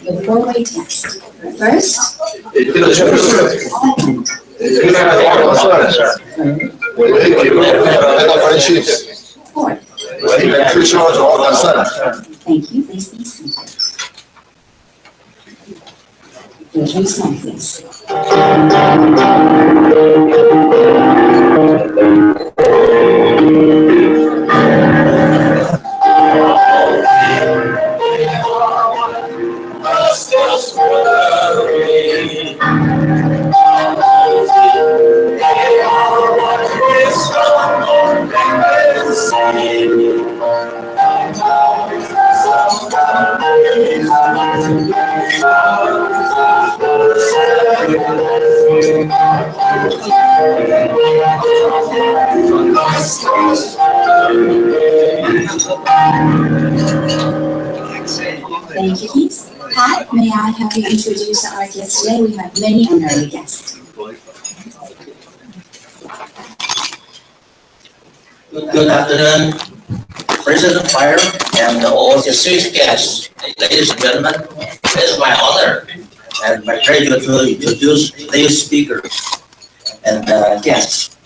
The four-way test. First, fourth. Thank you. Please be seated. Here's your slide, please. Thank you, Keith. Pat, may I have you introduce our guests today? We have many honorary guests. Good afternoon, President Fire and all distinguished guests. Ladies and gentlemen, it is my honor and my pleasure to introduce today's speakers and guests.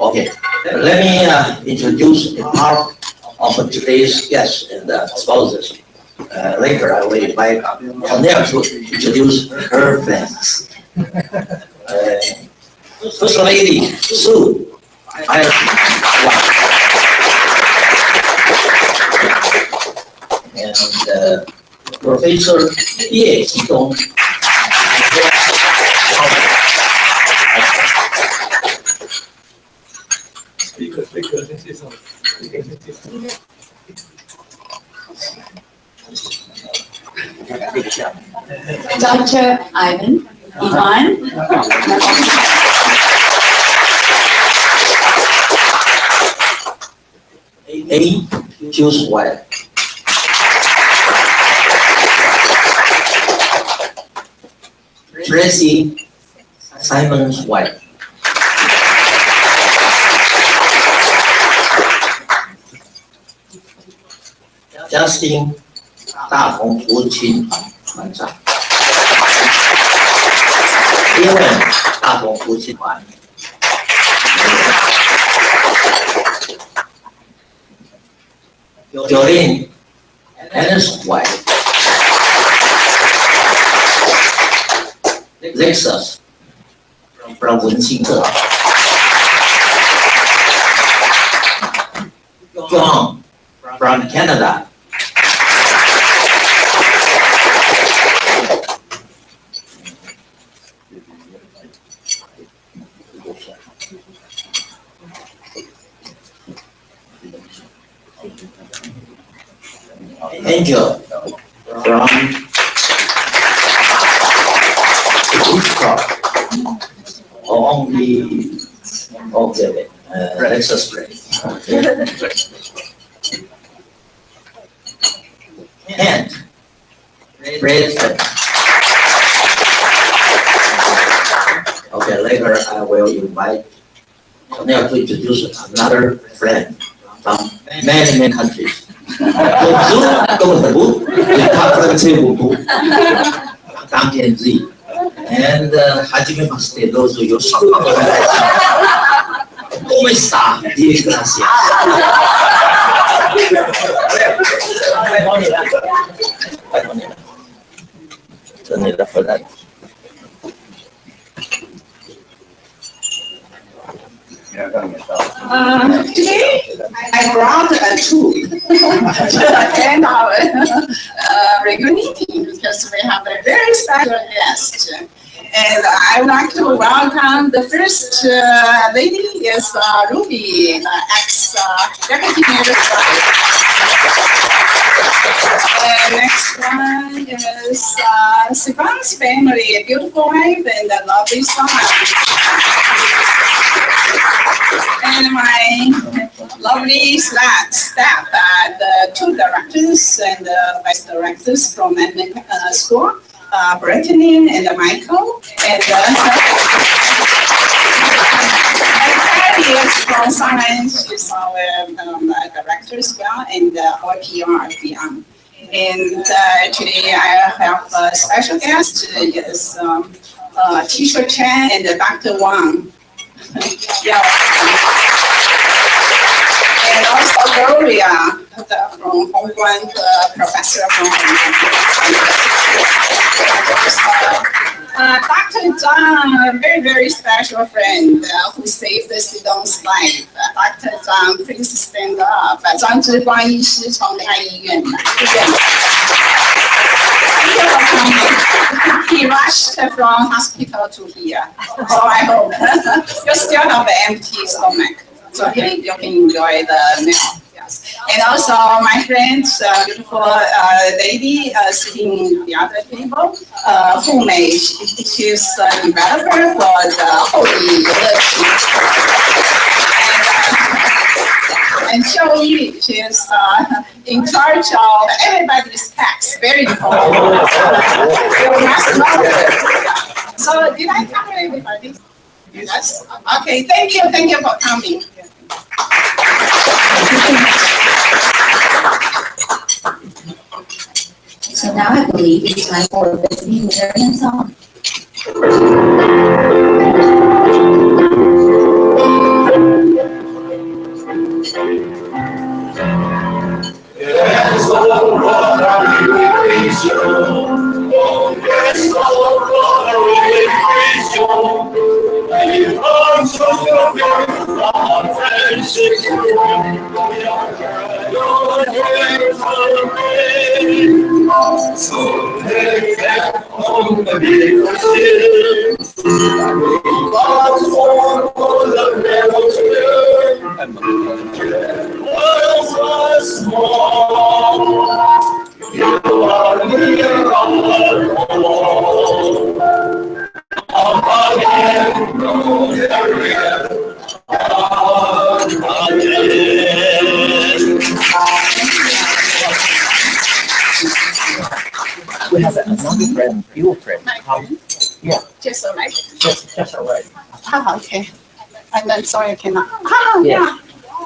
Okay, let me introduce a part of today's guests and spouses. Later, I will invite Cornell to introduce her friends. First Lady Sue, and Professor Ye Qidong. Dr. Ivane, Ivane. A, choose white. Tracy, Simon's wife. Justin, 大同扶亲团长。Ivane, 大同扶亲团。Jolene, Anna's wife. Lexus, from 文青社。John, from Canada. Angel, from only okay, Lexus brand. And Fred. Okay, later I will invite Neil to introduce another friend from many countries. 根本不，他分这五步，当天之一。And 하지메 봤을 때 너도 요 성공을 해야지. Come sta? Dile gracias. 전이라 보다. Today I brought a tool to attend our regular meeting because we have a very special guest. And I would like to welcome the first lady is Ruby, ex-deputy mayor's wife. And next one is Sivan's family, a beautiful wife and a lovely son. And my lovely staff, the two directors and the vice directors from school, Brittany and Michael, and Patty is from science, she's our director as well, and our PR beyond. And today I have a special guest, is Teacher Chen and Dr. Wang. Yeah. And also Gloria from Hongguan, professor from Dr. Zhang, a very, very special friend who saved the student's life. Dr. Zhang, please stand up. 张之光医师从台医院来。He rushed from hospital to here, so I hope you still have an empty stomach, so you can enjoy the meal. Yes. And also my friend, beautiful lady sitting in the other table, Fu Mei, she's a developer for the Holy and Xiao Yu, she's in charge of everybody's tax, very important. You must know that. So did I cover everybody? Yes. Okay, thank you for coming. So now I believe it's time for a visiting Hungarian song. Yes, oh Lord, we praise you. Oh, yes, oh Lord, we praise you. We come to your very heart and sing you. We are your hands of rain. So take that on the big sins. God's form for the revolution. Was small. You are near all alone. few friends come. Yeah, Just a mic. just alright. Okay. And then sorry I cannot. Yeah.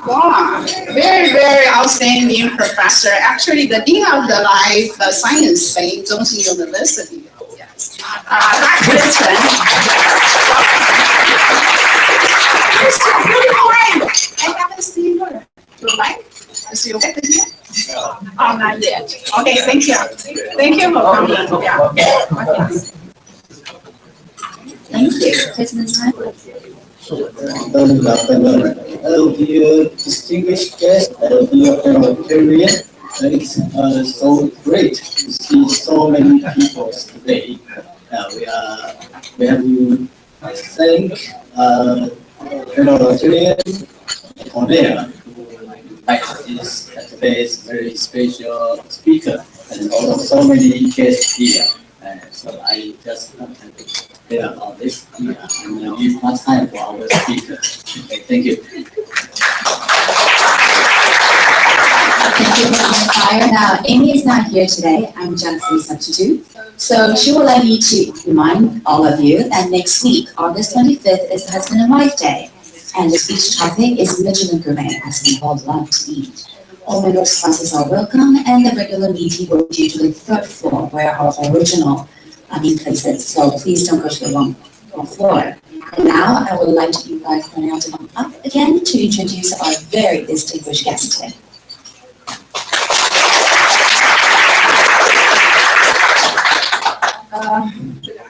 Wow, very, very outstanding professor. Actually, the Dean of the Life Science in Zhongxin University. Dr. Chen. I haven't seen her. Right? Is she okay here? Oh, not yet. Okay, thank you. Thank you for coming. Yeah. Okay. Thank you. President Tan. Good afternoon. Hello, dear distinguished guests. Hello, dear fellow Korean. It's so great to see so many people today. We have to thank fellow Rotarian for there like this today's very special speaker and also so many guests here. So I just clear about this here and give more time for our speaker. Okay, thank you. Thank you, President Fire. Now, Amy is not here today. I'm Johnson's substitute. So she will let me to remind all of you that next week, August 25th, is Husband and Wife Day. And the speech topic is Michelin Gourmet, as we all love to eat. All member sponsors are welcome, and the regular meeting will be to the third floor where our original meeting place is. So please don't go to the wrong floor. And now I would like to invite Cornell to come up again to introduce our very distinguished guest today.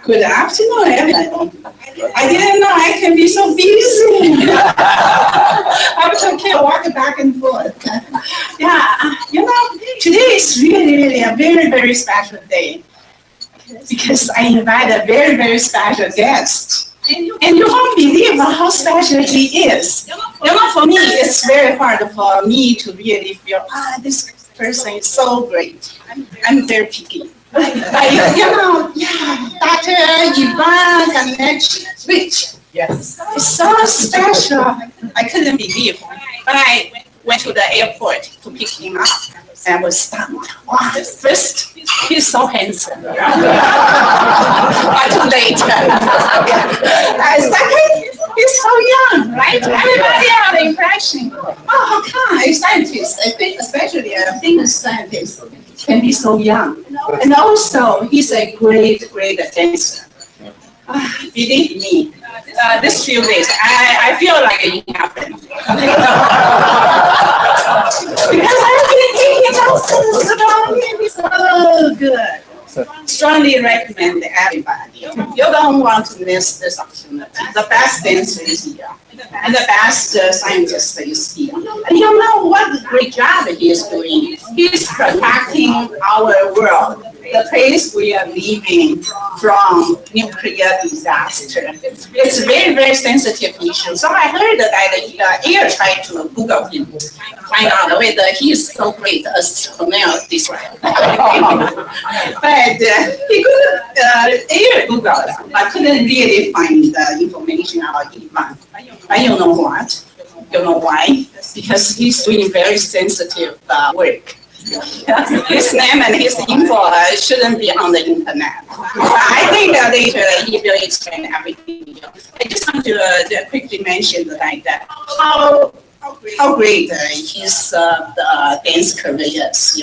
Good afternoon, everyone. I didn't know I can be so busy. I can walk back and forth. Yeah, today is really a very, very special day because I invite a very, very special guest. And you won't believe how special he is. For me, it's very hard for me to really feel, this person is so great. I'm very picky. But Dr. Ivane connection, which Yes. is so special. I couldn't believe. But I went to the airport to pick him up and was stunned. Wow, first, he's so handsome. But later, second, he's so young, right? Everybody had the impression, how come a scientist, especially a famous scientist, can be so young? And also, he's a great, great dancer. Believe me, this few days, I feel like it happened. Because I've been taking lessons about him, he's so good. Strongly recommend everybody. You don't want to miss this opportunity. The best dancer is here, and the best scientist is here. And you know what great job he is doing? He's protecting our world, the place we are living from nuclear disaster. It's a very, very sensitive issue. So I heard that Air tried to Google him, find out whether he is so great as Cornell described. But he couldn't Air Google, but couldn't really find the information about Ivane. But you know what? You know why? Because he's doing very sensitive work. His name and his info shouldn't be on the internet. I think that later he will explain everything. I just want to quickly mention like that how great his dance career is.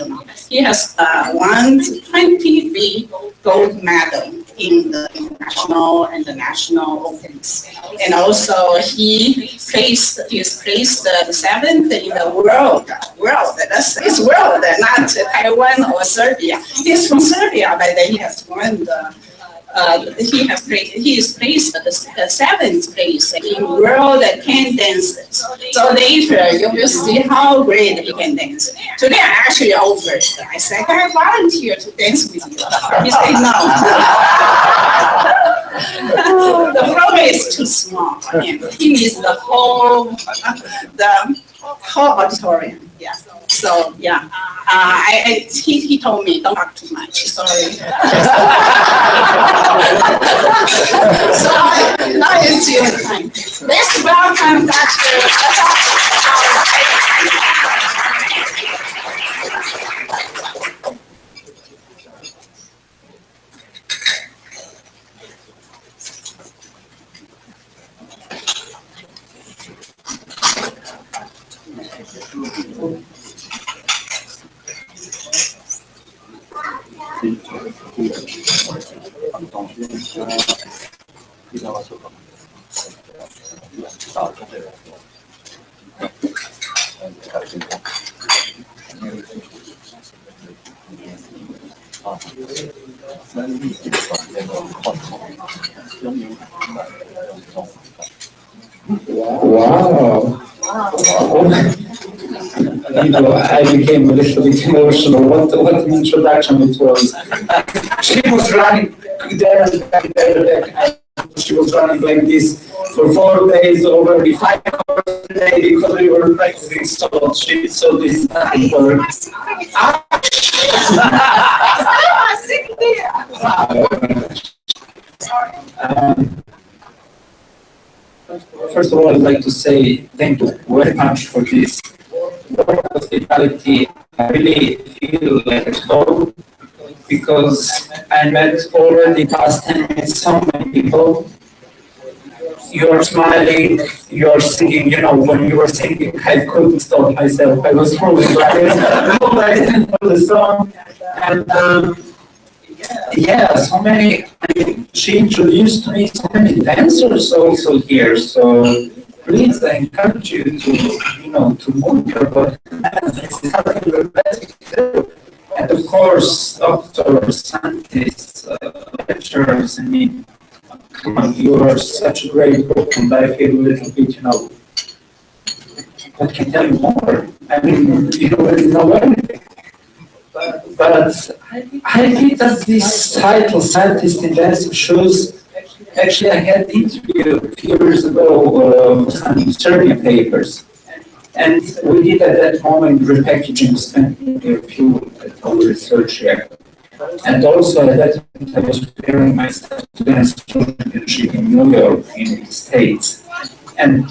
He has won 23 gold medals in the international and the national opens, and also he placed the 7th in the world. It's world, not Taiwan or Serbia. He's from Serbia, but he has won he is placed the 7th place in world can dances. So later you will see how great he can dance. Today I actually offered. I said, can I volunteer to dance with you? He said no. The program is too small for him. He needs the whole auditorium. Yeah. So yeah, he told me don't talk too much. Sorry. So now it's your time. Let's welcome Dr. Wow. I became a little bit emotional. What an introduction it was. She was running there and back there. She was running like this for 4 days, already 5 hours a day because we were practicing so she so this works. First of all, I'd like to say thank you very much for this hospitality. I really feel like at home because I met already past 10 minutes so many people. You're smiling, you're singing, when you were singing, I couldn't stop myself. I was fully right. I didn't know the song. And so many, she introduced me so many dancers also here. So please, I encourage you to move your body. This is something we're better to do. And of course, doctors, scientists, lecturers, come on, you are such a great book, and I feel a little bit, what can tell you more? You already know everything. But I think that this title, Scientist in Dancing Shoes, actually I had an interview a few years ago, some survey papers. And we did at that moment repackaging, spending a few research here. And also at that time I was preparing myself to dance championship in New York, in the States. And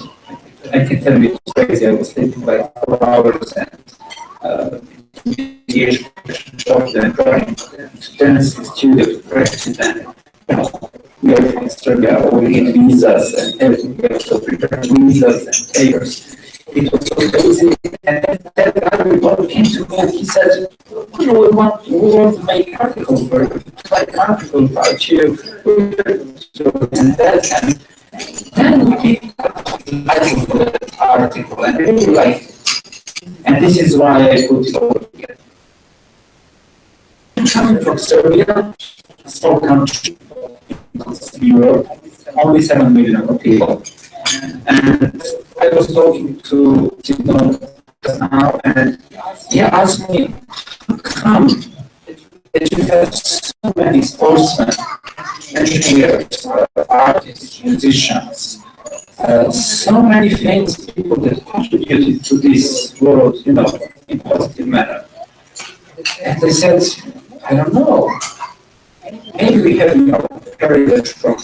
I can tell you it's crazy, I was sleeping like 4 hours and shop and going to dance studio to practice and we are in Australia, we need visas and everything, we have to prepare visas and papers. It was so crazy, and that guy we came to me and he said, we want to make articles for you, like an article about you, and that, and then we picked up the article and really like it. And this is why I put it all together. I'm coming from Serbia, a small country in Europe, only 7 million people. And I was talking to Tino just now, and he asked me, how come that you have so many sportsmen, engineers, artists, musicians, so many famous people that contributed to this world, in a positive manner. And I said, I don't know. Maybe we have, heritage from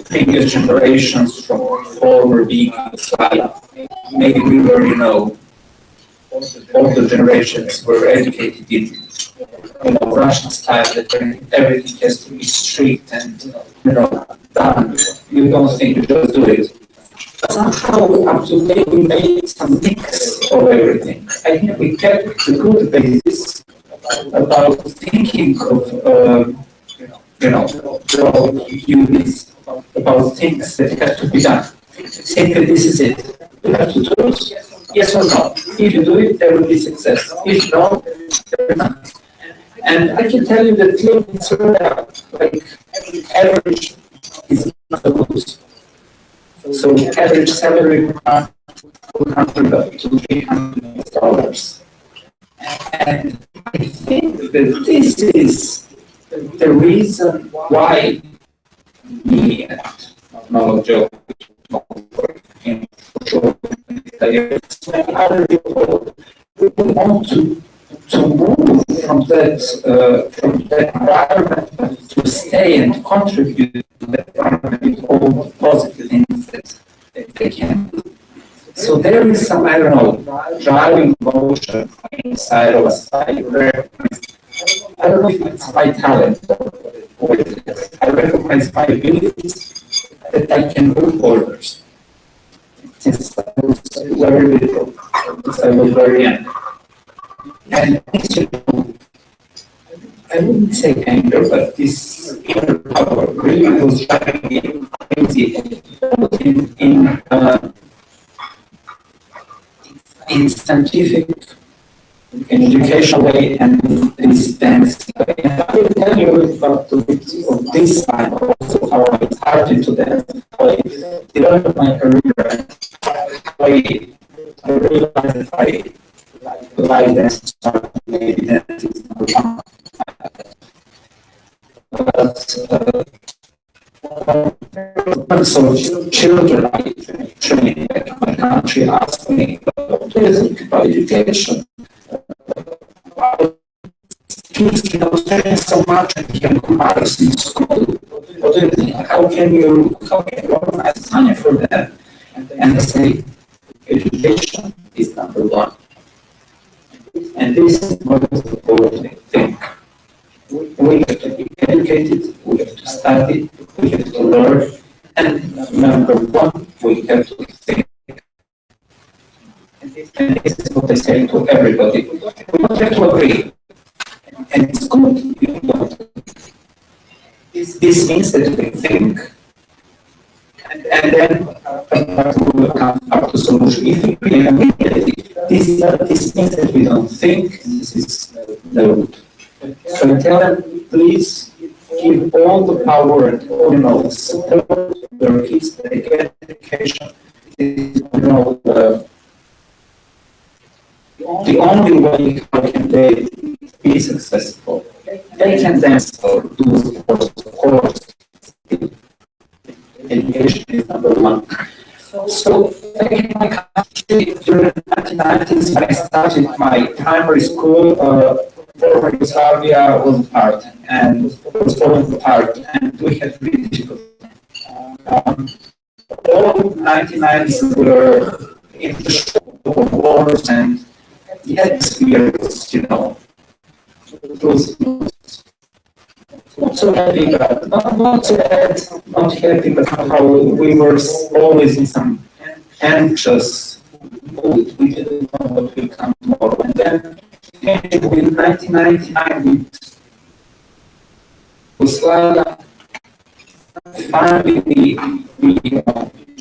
previous generations, from former beings, like maybe we were, all the generations were educated in, Russian style, that everything has to be strict and, done. You don't think you just do it. Somehow, up to date, we made some mix of everything. I think we kept the good basis about thinking of, units, about things that have to be done. Simply, this is it. You have to do it, yes or no. If you do it, there will be success. If not, there will not. And I can tell you that living in Serbia, like average is not a good. So average salary per $200 to $300. And I think that this is the reason why me and no joke, other people want to move from that environment to stay and contribute to that environment with all the positive things that they can do. So there is some, driving motion inside of us. I don't know if it's my talent or what it is. I recognize my abilities that I can move borders. Since I was very little, since I was very young. And I wouldn't say anger, but this inner power really was driving me crazy in scientific, in educational way, and this dance way. And I will tell you about the bit of this time, also how I started to dance, how I developed my career, and how I realized that I like dance, maybe dance is number one. But so children I train in my country ask me, what do you think about education? Kids train so much and can comparison in school. What do you think? How can you organize money for them? And I say, education is number one. And this is what is the important thing. We have to be educated, we have to study, we have to learn, and number one, we have to think. And this is what I say to everybody. We don't have to agree. And it's good you don't. This means that we think, and then we will come up to solution. If we agree immediately, this means that we don't think, and this is the root. So I tell them, please give all the power and all the support their kids that they get education. The only way how can they be successful. They can dance or do sports, of course. Education is number one. So back in my country, during the 1990s, when I started my primary school, former Yugoslavia was apart and was falling apart, and we had really difficult. All 1990s were in the shock of wars, and the atmosphere was, it was not so happy, but not so bad, not happy, but somehow we were always in some anxious mood. We didn't know what will come tomorrow. And then in 1999 with Yugoslavia, finally we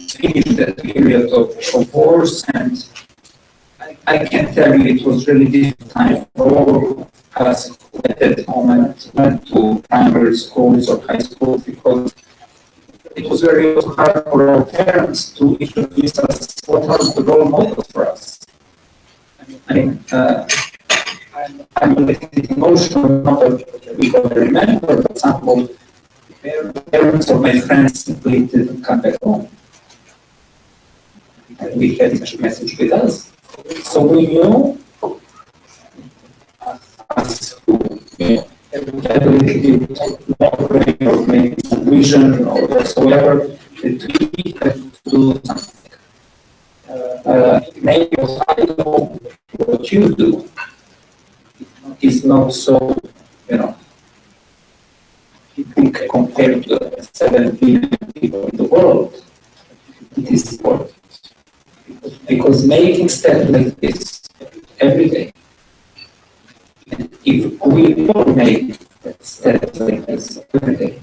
finished that period of wars, and I can tell you it was really difficult time for all us who at that moment went to primary schools or high schools, because it was very hard for our parents to introduce us what are the role models for us. I mean, I'm a little bit emotional, not that we don't remember, but some of the parents of my friends simply didn't come back home. And we had such a message with us. So we knew, us who had a little bit more brain or maybe some vision or whatsoever, that we had to do something. Maybe what I know, what you do, is not so, big compared to the 7 billion people in the world. It is important. Because making steps like this every day, and if we all make steps like this every day,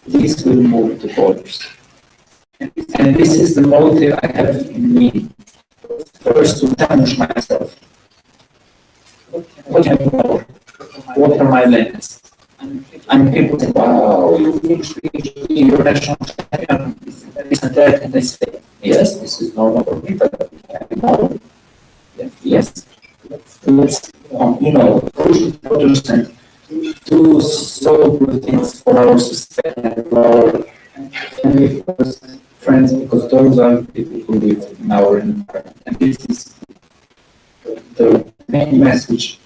this will move the borders. And this is the motive I have in me. First, to challenge myself. What can I know? What are my limits? And people say, wow, you reached your national champion, this and that, and they say, yes, this is normal for me, but I know. Yes, let's understand, do so good things for our society and for our family, friends, because those are the people who live in our environment. And this is the main message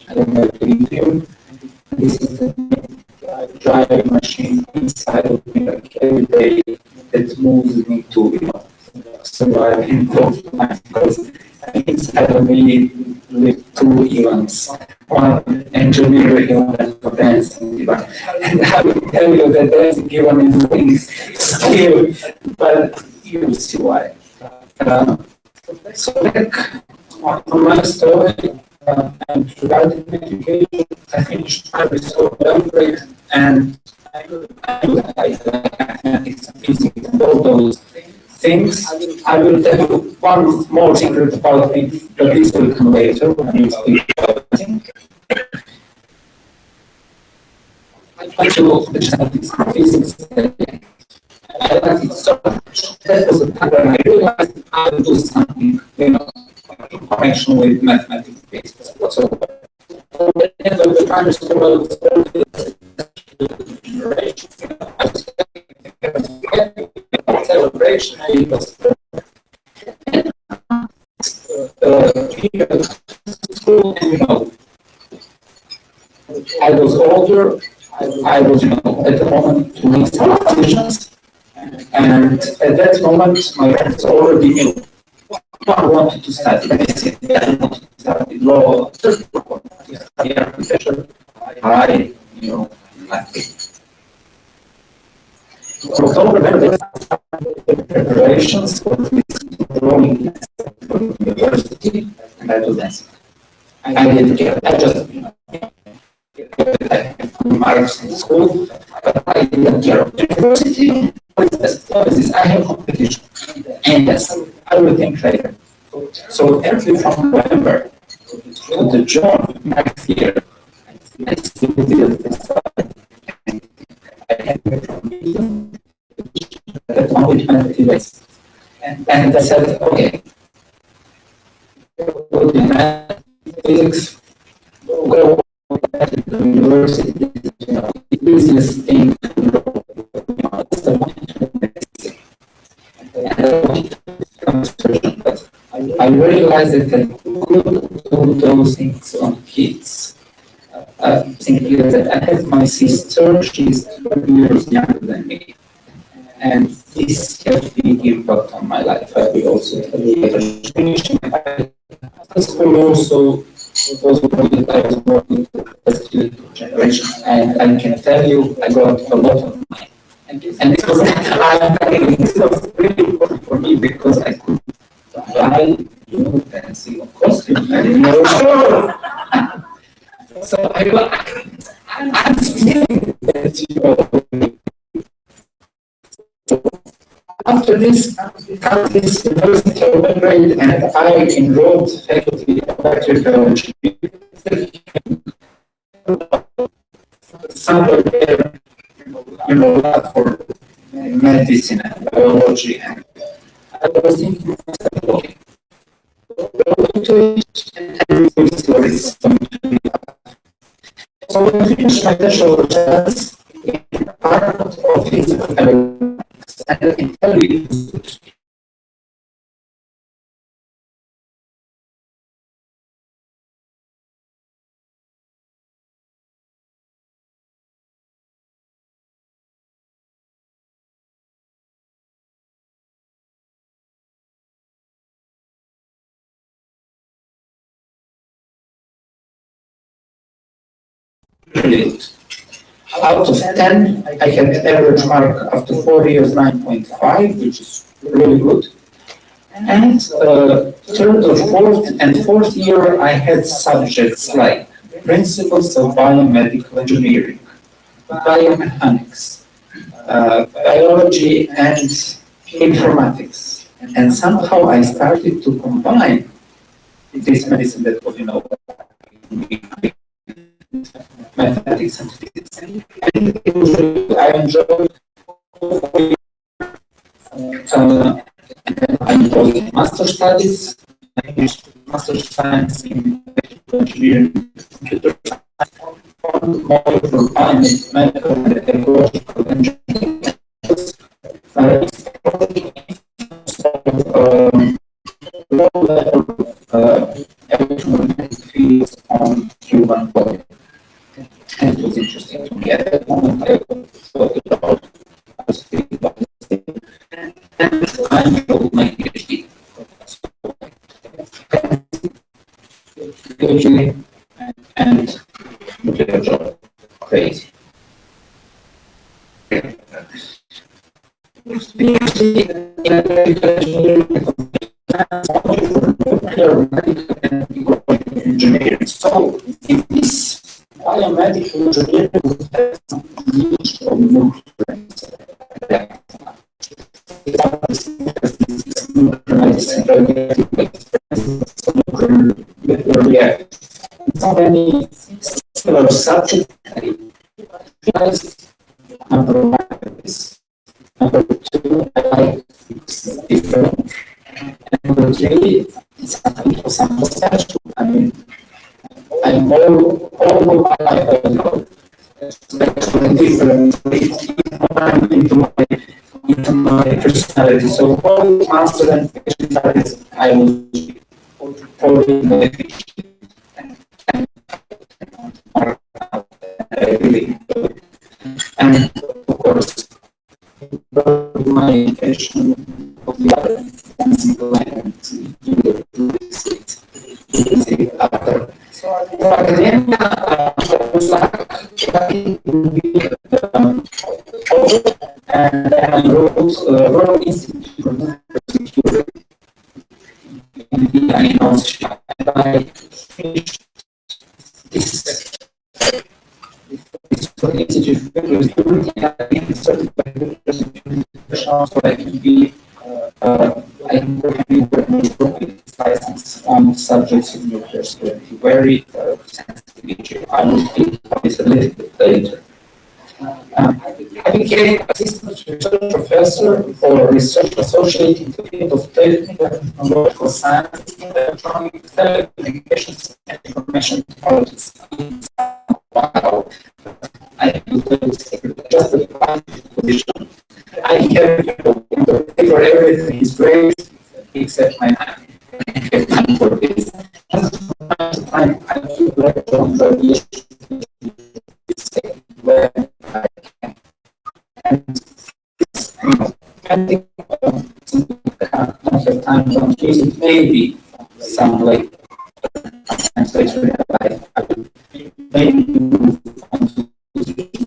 I don't know to leave you. This is the driving machine inside of me, like every day, that moves me to, survive in both lives, because inside of me live 2 Ivans, one engineering and one dancing Ivan. And I will tell you that dancing Ivan is really skill, but you will see why. So back on my story, and regarding education, I finished primary school Belgrade, and I like mathematics and physics and all those things. I will tell you one more secret about me, but this will come later when you speak about it. I do mathematics and physics. I liked it so much. That was the time when I realized I would do something, in connection with mathematics based whatsoever. So at the end of the primary school, I was celebration. I was school, I was older. I was, at the moment to make some decisions. And at that moment, my parents already knew I wanted to study medicine, I wanted to study law, I wanted to study architecture. I, nothing. So I don't remember the preparations for this enrolling in university, and I do that. I didn't care. I just, I had good marks in school, but I didn't care. University, I have competition, and yes, I will think later. So early from November to the June next year, I still did this. I had that one with mathematics, and I said, okay, go to math, physics, go to the university, business thing. But I realized that I could do those things on kids. Simply that I have my sister, she's 12 years younger than me. And this has a big impact on my life. I will also tell you that school also was that I was working with the student generation. And I can tell you, I got a lot of money. And it was really important for me because I could buy fancy costumes anymore. So I'm still that, after this university of Belgrade, and I enrolled faculty of bacteriology. Somewhere there, for medicine and biology, and I was thinking, okay, go to it and we'll see what it's going to be. So I finished my bachelor class in part of physical economics, and I can tell you out of 10, I had an average mark after 4 years 9.5, which is really good. And third or fourth year, I had subjects like principles of biomedical engineering, biomechanics, biology, and informatics. And somehow I started to combine this medicine that was, mathematics and physics. And I enjoyed I enjoyed master studies. I finished master science in engineering, computer science, more for biomedical and ecological engineering. Low-level electromagnetic fields on human body. And it was interesting to me at that moment. I thought about and I enrolled my PhD. PhD and nuclear job. Crazy. PhD in electrical engineering, medical and ecological engineering. So in this biomedical engineering, we have some niche of nuclear so many similar subjects. Number one is number two, I like different. And number three, it's some potential. I mean, I'm all my life I know. Especially different into my personality. So all master and personalities I will probably make really enjoy. And of course, my intention of the other simple and after. So academia was like and I wrote World Institute for Security in the Austria, and I finished this institute with security and certified so I can be I can work with license on subjects of nuclear security, very sensitive issue. I will speak about this a little bit later. I became assistant research professor or research associate in the field of technical and technological science, electronic telecommunications, and information technologies. Wow, I just a position. I have for everything is great except my time. I have time for this. Time I keep lecture on the where I can. And I think I don't have time to use it. Maybe some like translation I will maybe move on to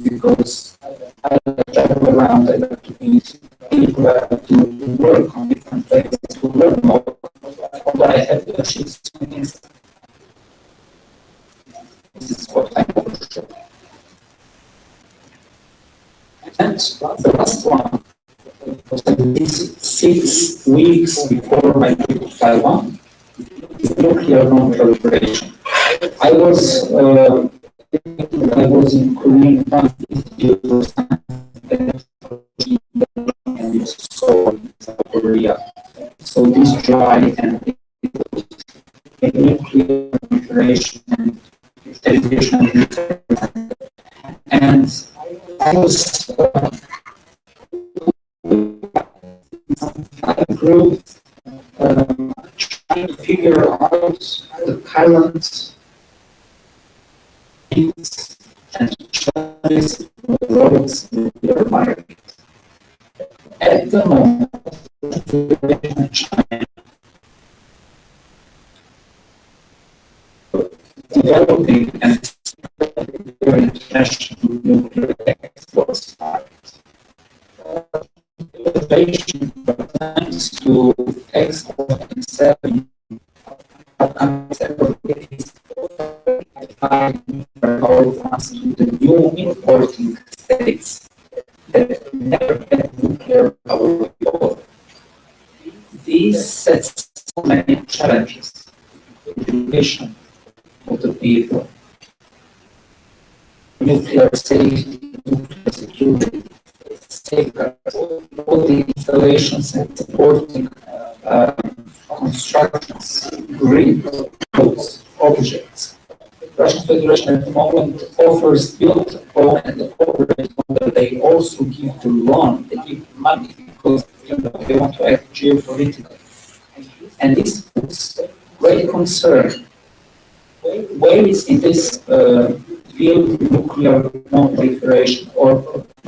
because I travel around, I like to meet people, I like to work on different places, to learn more. Although I have to achieve things, this is what I want to show. And the last one was at least 6 weeks before my trip to Taiwan, is nuclear non-proliferation. I was in Korean Institute for Science and so in South Korea. So this dry and nuclear proliferation and derivation and I was group trying to figure out the current needs and challenges of the world's nuclear market. At the moment, China developing and international nuclear exports market. Innovation thanks to export and selling power plants to the new importing states that never had nuclear power before. This sets so many challenges in the education of the people. Nuclear safety, nuclear security, safeguards, all the installations and supporting constructions, grid, roads, objects. Russian Federation at the moment offers build upon and operate on that they also give the loan, they give money because they want to act geopolitically. And this puts great concern. Where is in this field nuclear non-proliferation or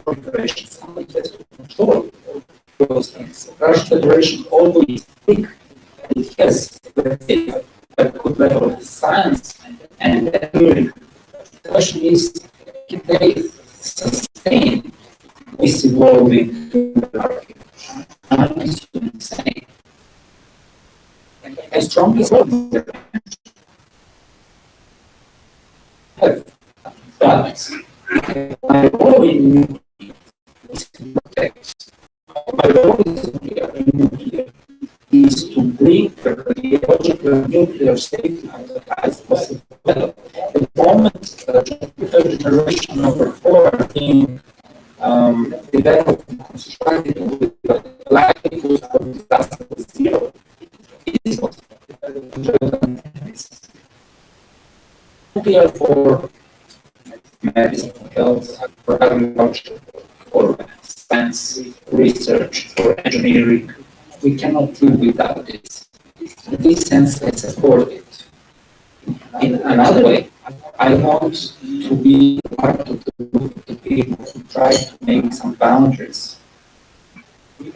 proliferation? Somebody has to control those things. Russian Federation, although it's big, it has a good level of science and engineering. The question is, can they sustain this evolving market? I'm saying, as strong as have. But my role in nuclear is to protect. My role in nuclear is to bring the radiological nuclear safety as high as possible. At the moment, generation number 4 are being developed and constructed with the likelihood of disaster is zero. It is not nuclear for medicine, health, for agriculture, for science, research, for engineering. We cannot live without it. In this sense, I support it. In another way, I want to be part of the group of the people who try to make some boundaries.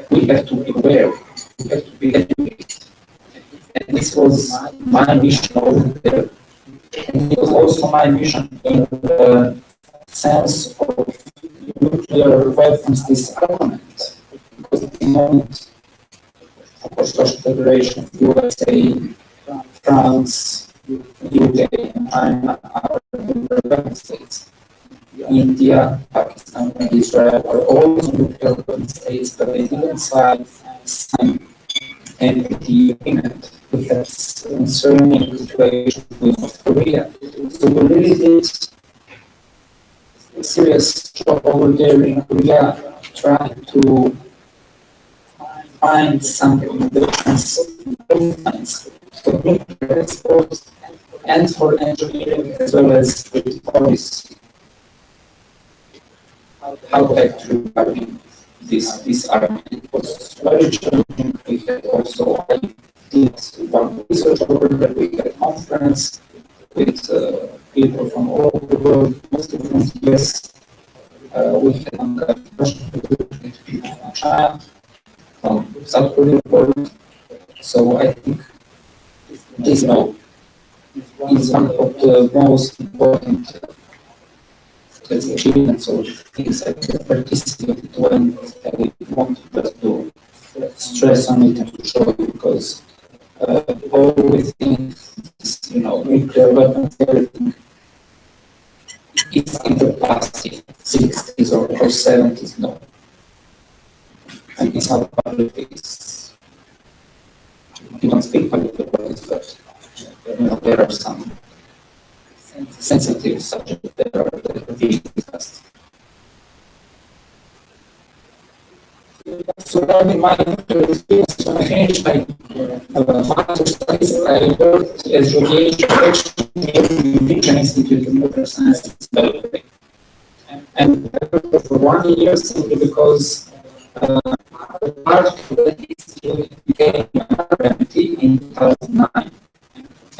We have to be aware, we have to be educated. And this was my mission over there. And it was also my mission in the sense of nuclear weapons disarmament. Because at the moment, of course, Russian Federation, USA, France, UK, and China are nuclear weapon states. India, Pakistan, and Israel are all nuclear weapon states, but they didn't sign NPT agreement. We had concerning situation with North Korea. So we really did a serious job over there in Korea, trying to find some innovations, improvements for nuclear exports and for engineering as well as with policy. How actually having this argument was very challenging. We had also, I did one research over there, we had a conference with people from all over the world, most of them US. We had people from China, from South Korea world. So I think this now is one of the most important achievements or things I participated when I wanted to stress on it and to show it, because always think, nuclear weapons, everything is in the past 60s or 70s, no. And it's not public, you don't speak publicly about it, but there are some sensitive subjects that are being discussed. So then in my experience, when I finished my master's studies, I worked as radiation protection in the Indian Institute of Nuclear Sciences development. And I worked for 1 year simply because part of the institute became empty in 2009.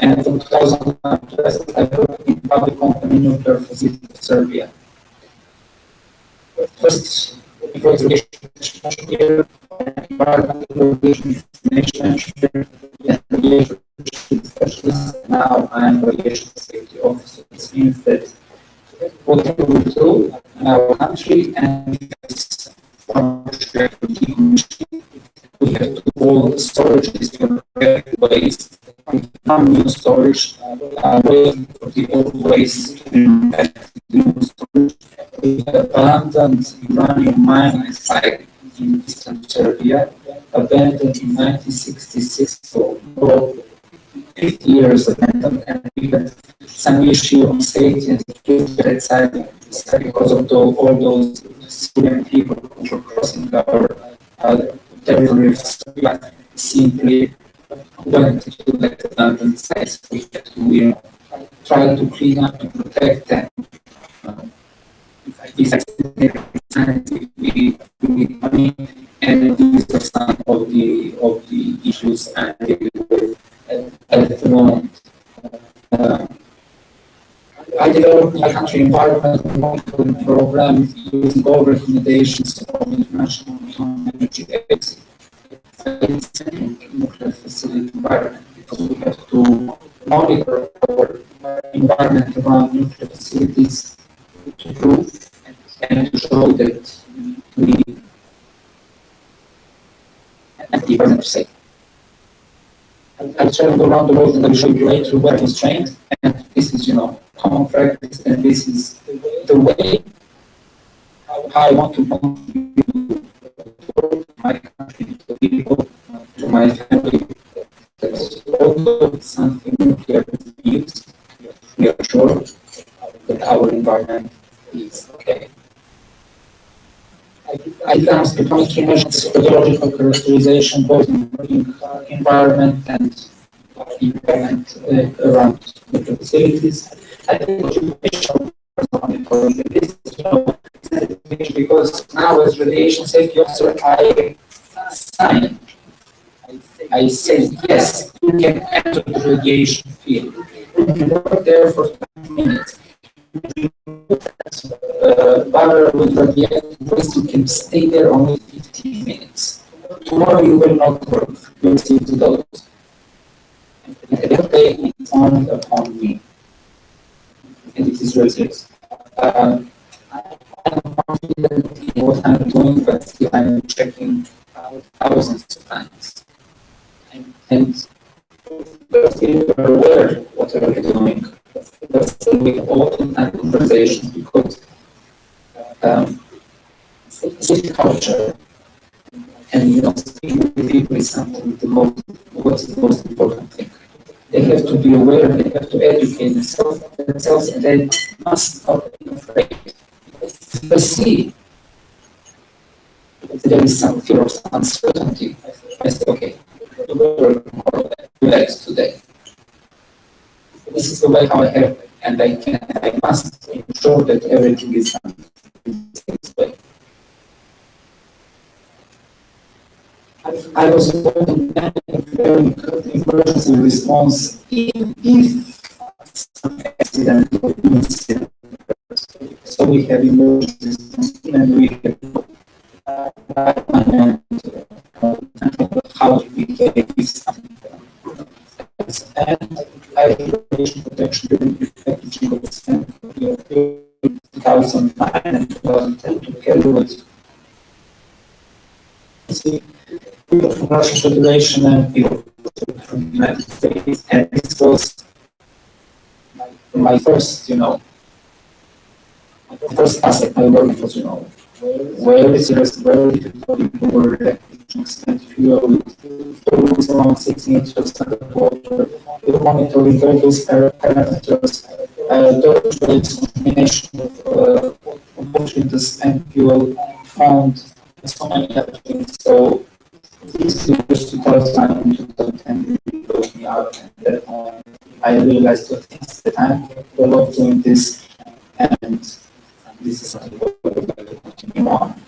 And from 2009 to present, I worked in public company nuclear facility in Serbia. First, it was radiation engineer, environmental radiation engineer, and radiation specialist. Now I'm a radiation safety officer. This means that whatever we do in our country and we have to hold storage in waste. New storage, waiting for the old waste to new storage. We have abandoned uranium mining site in eastern Serbia, abandoned in 1966, so more 50 years abandoned, and we had some issue of safety and security at site because of all those Syrian people who were crossing our territories, simply went to the abandoned sites. We had to try to clean up and protect them. We need money, and these are some of the issues I'm dealing with at the moment. I developed my country environmental monitoring program using all recommendations of International Atomic Energy Agency. It's a nuclear facility environment because we have to monitor our environment around nuclear facilities to prove and to show that we and the environment safe. I traveled around the world and I showed you later where I was trained, and this is, common practice, and this is the way how I want to contribute to my country, to people, to my family. That's also something we are used. We are sure that our environment is okay. I can specifically measure physiological characterization both in working environment and environment around the facilities. I think occupational monitoring this is because now as radiation safety officer I say yes, you can enter the radiation field. You can work there for 20 minutes. Barrier with radiation waste, you can stay there only 15 minutes. Tomorrow you will not work, you will see to those. That day it's only upon me. And it is serious. I'm confident in what I'm doing, but still I'm checking thousands of times. And still aware what are they doing. But still we open and conversations because city culture and speaking with people is something what's the most important thing. They have to be aware, they have to educate themselves and they must not be afraid. If they see that there is some fear of uncertainty, I say, okay, relax today. This is the way how I have, and I must ensure that everything is done in this way. I was involved in preparing emergency response if some accident or incident. So we have emergency response and we have how to behave if something happens. And I have radiation protection during the packaging of the 2009 and 2010 together with Russian Federation and people from the United States, and this was my first, first aspect my work was, where is the rest, where is the people were spent fuel with around 6 meters underwater, monitoring all those parameters, the combination of pushing the spent fuel, found so many other things. So these years, 2009 and 2010, really broke me out, and at that point I realized two things that I'm capable of doing this, and this is something I would like to continue on.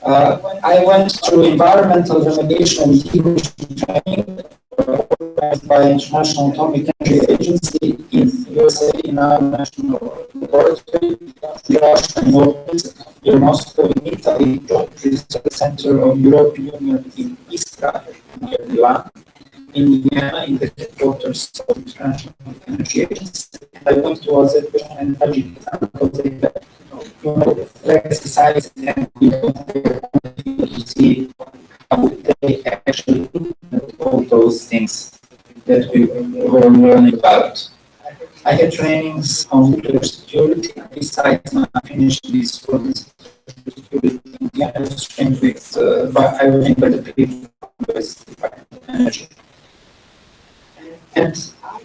I went through environmental remediation and decommissioning training organized by International Atomic Energy Agency in USA, in our national laboratory, Russia, in Moscow, in Italy, the Center of European Union in Iskra, near Milan, in Vienna, in the headquarters of International Energy Agency. I went to Azerbaijan and Tajikistan because they have legacy sites and we don't to see how they actually implement all those things that we were learning about. I had trainings on nuclear security. Besides my PhD students, security, I was trained with Ivane by the people Department of Energy. And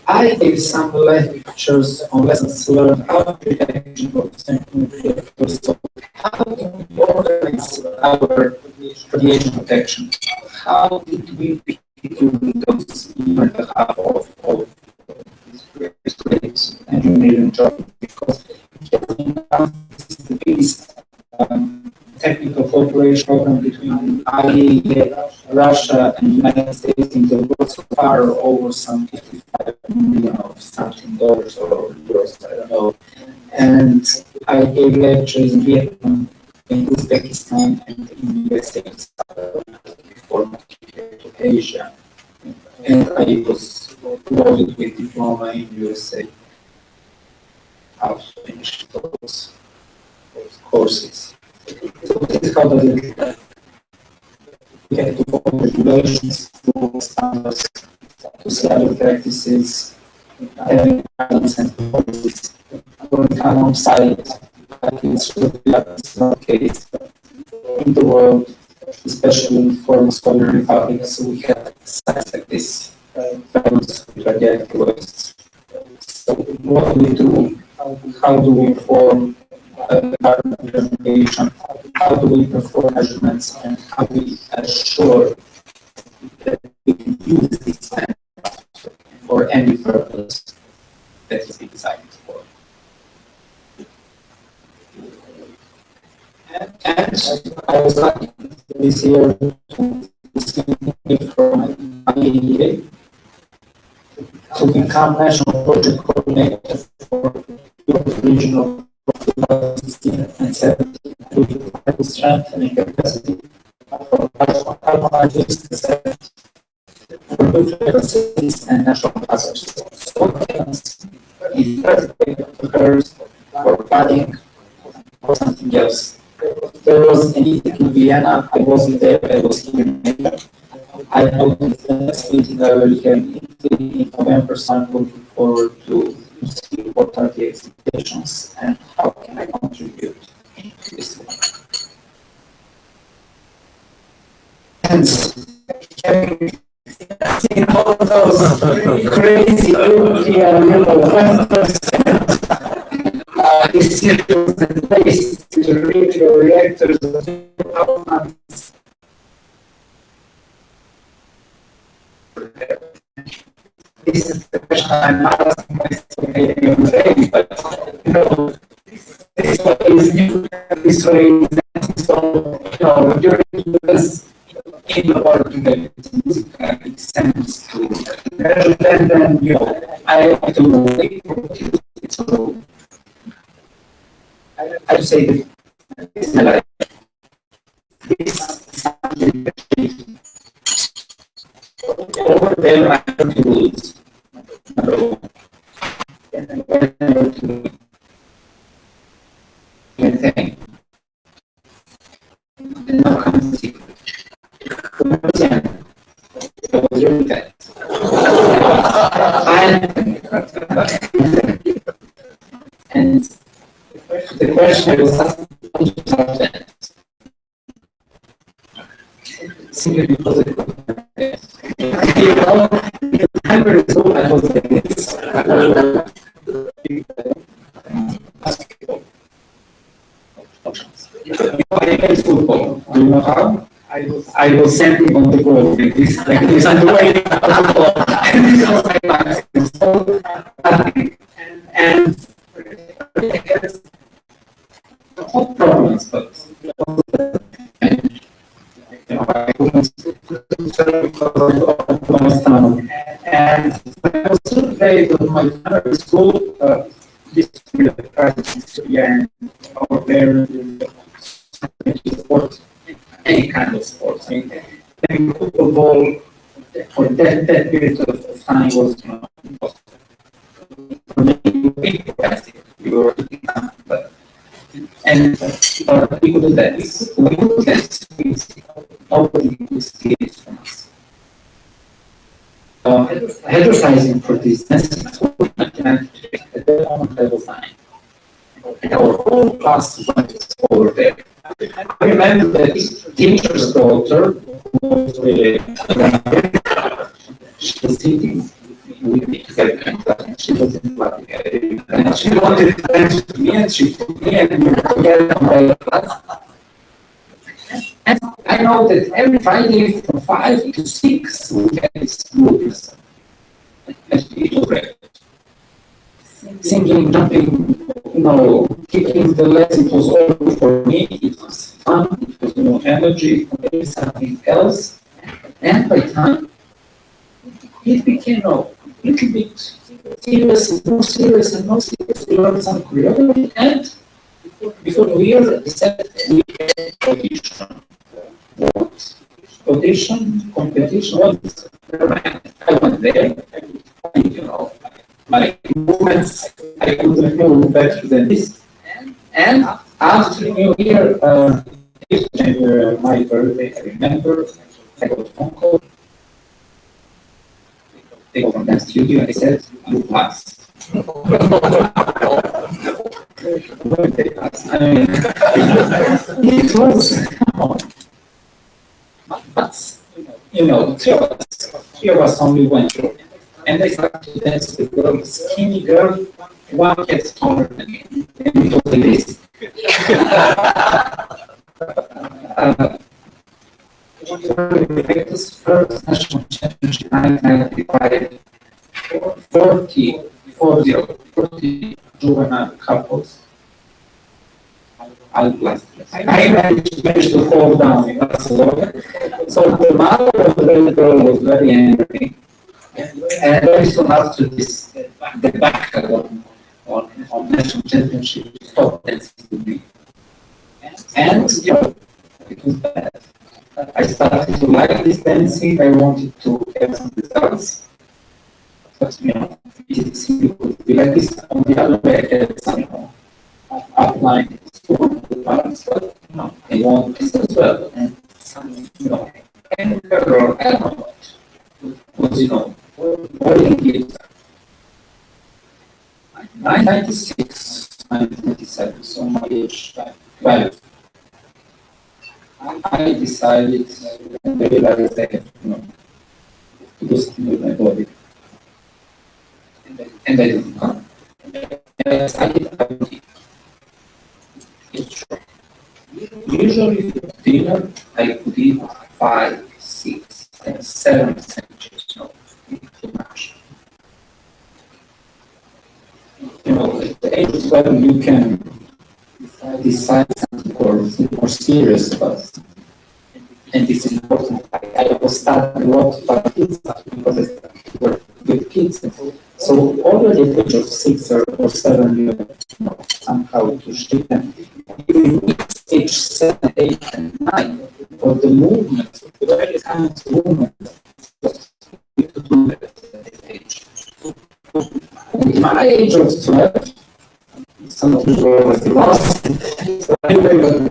I gave some lectures on lessons learned out protection of nuclear so how do we organize our radiation protection? How did we do those year and a half of this great engineering job? Because this is the biggest technical cooperation program between IAEA, Russia, and the United States in the world so far, over some 55 million or something dollars or euros, I don't know. And I gave lectures in Vietnam, in Uzbekistan, and in USA before to Asia. And I was loaded with diploma in USA. How to finish those courses. So this is how does it look. We have to follow regulations, rules, standards, to standard practices, having balance and policies going alongside, like it's really not the case in the world, especially in foreign scholarly topics. We have sites like this, fellows with activists. So what do we do? How do we inform carbon implementation? How do we perform measurements, and how do we assure that we can use this land for any purpose that is designed for? And I was lucky this year to receive from IAEA to become national project coordinator for the region of 2016 and 2017, to strengthening capacity for carbon for nuclear facilities and national hazards. So if that occurs for flooding or something else. There was a meeting in Vienna. I wasn't there. I was here in Asia. I know that the next meeting I will have in November, so I'm looking forward to see what are the expectations and how can I contribute to this one. And having seen all of those crazy European, institutions and places to read your reactors of months. This is the question I'm not asking myself every day, but you know, this way is new, this way is so, you know, during this in the world today, it makes sense to measure and then, you know, I have to wait for it. So I say that this is my life. This is something that over there I have to lose. And I have to anything. And now comes the secret. I was doing that. And the question was asked simply because it was you know, the timer is so I was like this. I play football. Do you know how? I was sending on the goal like this, and the way and this was my last. So, and all problems, but you know, I couldn't because of my stomach. And I was so afraid of my primary school, this practice and our parents support any kind of sports. I mean, playing football for that period of time was not impossible. For me, we were but and we could do that. We could do that. Nobody could steal it from us. Advertising for this necessary at that moment I was 9. And our whole class was over there. I remember that teacher's daughter who was really she was sitting with me together and she was in Latvia. And she wanted to dance with me and she put me and we were together on my class. And I know that every Friday from 5 to 6 we had this group. And it was great. Singing, jumping, you know, kicking the legs, it was all for me. It was fun, it was more energy, maybe something else. And by time, it became a little bit serious and more serious and more serious. We learned some choreography, and before New Year, we said we had audition. What? Audition, competition, what is it? I went there, and you know, my movements, I couldn't move better than this. And after New Year, my birthday, I remember, I got a phone call. They go from that studio and they said, you passed. When they passed, I mean, it was, but, three of us only went through. And they started to dance with the girl, skinny girl, one gets taller than me. And it was like this. This first national championship, 1995, 40 juvenile couples. I managed to hold down in Barcelona. So the mother of the little girl was very angry. And very soon after this, the back on national championship stopped dancing with me. And it was bad. I started to like this dancing. I wanted to have some results. But it would be like this. On the other way, I had some outline school the balance, but I want this as well. And some, anger or I don't know what was, boiling it. 1996, 1997, so my age 12. I decided and I realized I have to do something with my body. And I didn't come. And I decided I would eat. It's true. Usually for dinner, I could eat 5, 6, and 7 sandwiches. Too much. At the age of 12, you can decide something more serious about it. And it's important. I was studying a lot about kids because they were good kids. So already at the age of 6 or 7, you somehow to shape them. Even at age 7, 8, and 9, for the movement, the very kind of movement, to do that at that age. At my age of 12, some of you were lost. So anyway,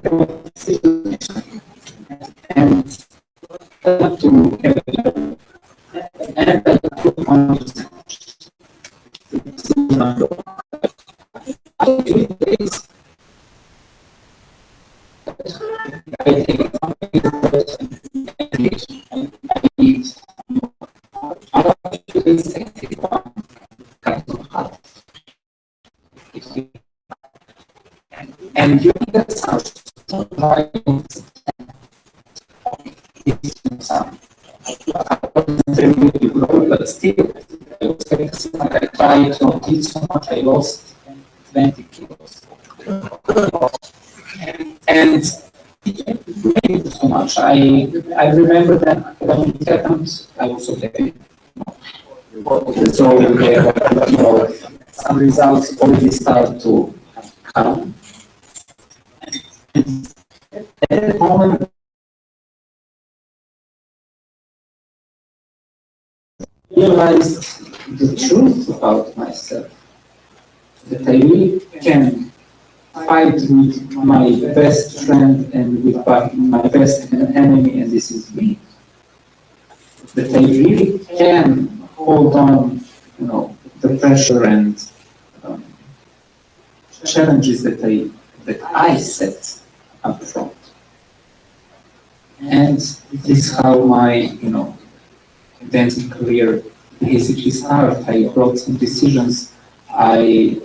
and to and during that sound, but still, I tried to eat so much, I lost 20 kilos. And it made so much. I remember that when it happened, I was so happy. So some results already start to come. At that moment, I realized the truth about myself, that I really can fight with my best friend and with my best enemy, and this is me. That I really can hold on, the pressure and challenges that I set up front. And this is how my, dancing career basically started. I brought some decisions. I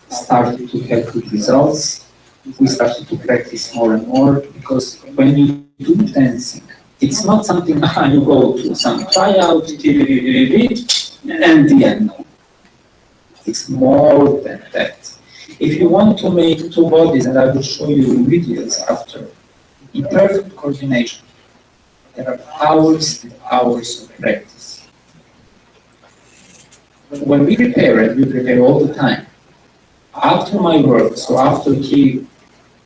started to have good results. We started to practice more and more, because when you do dancing, it's not something you go to some tryout and the end. It's more than that. If you want to make two bodies, and I will show you videos after, in perfect coordination, there are hours and hours of practice. When we prepare, and we prepare all the time, after my work, so after 3,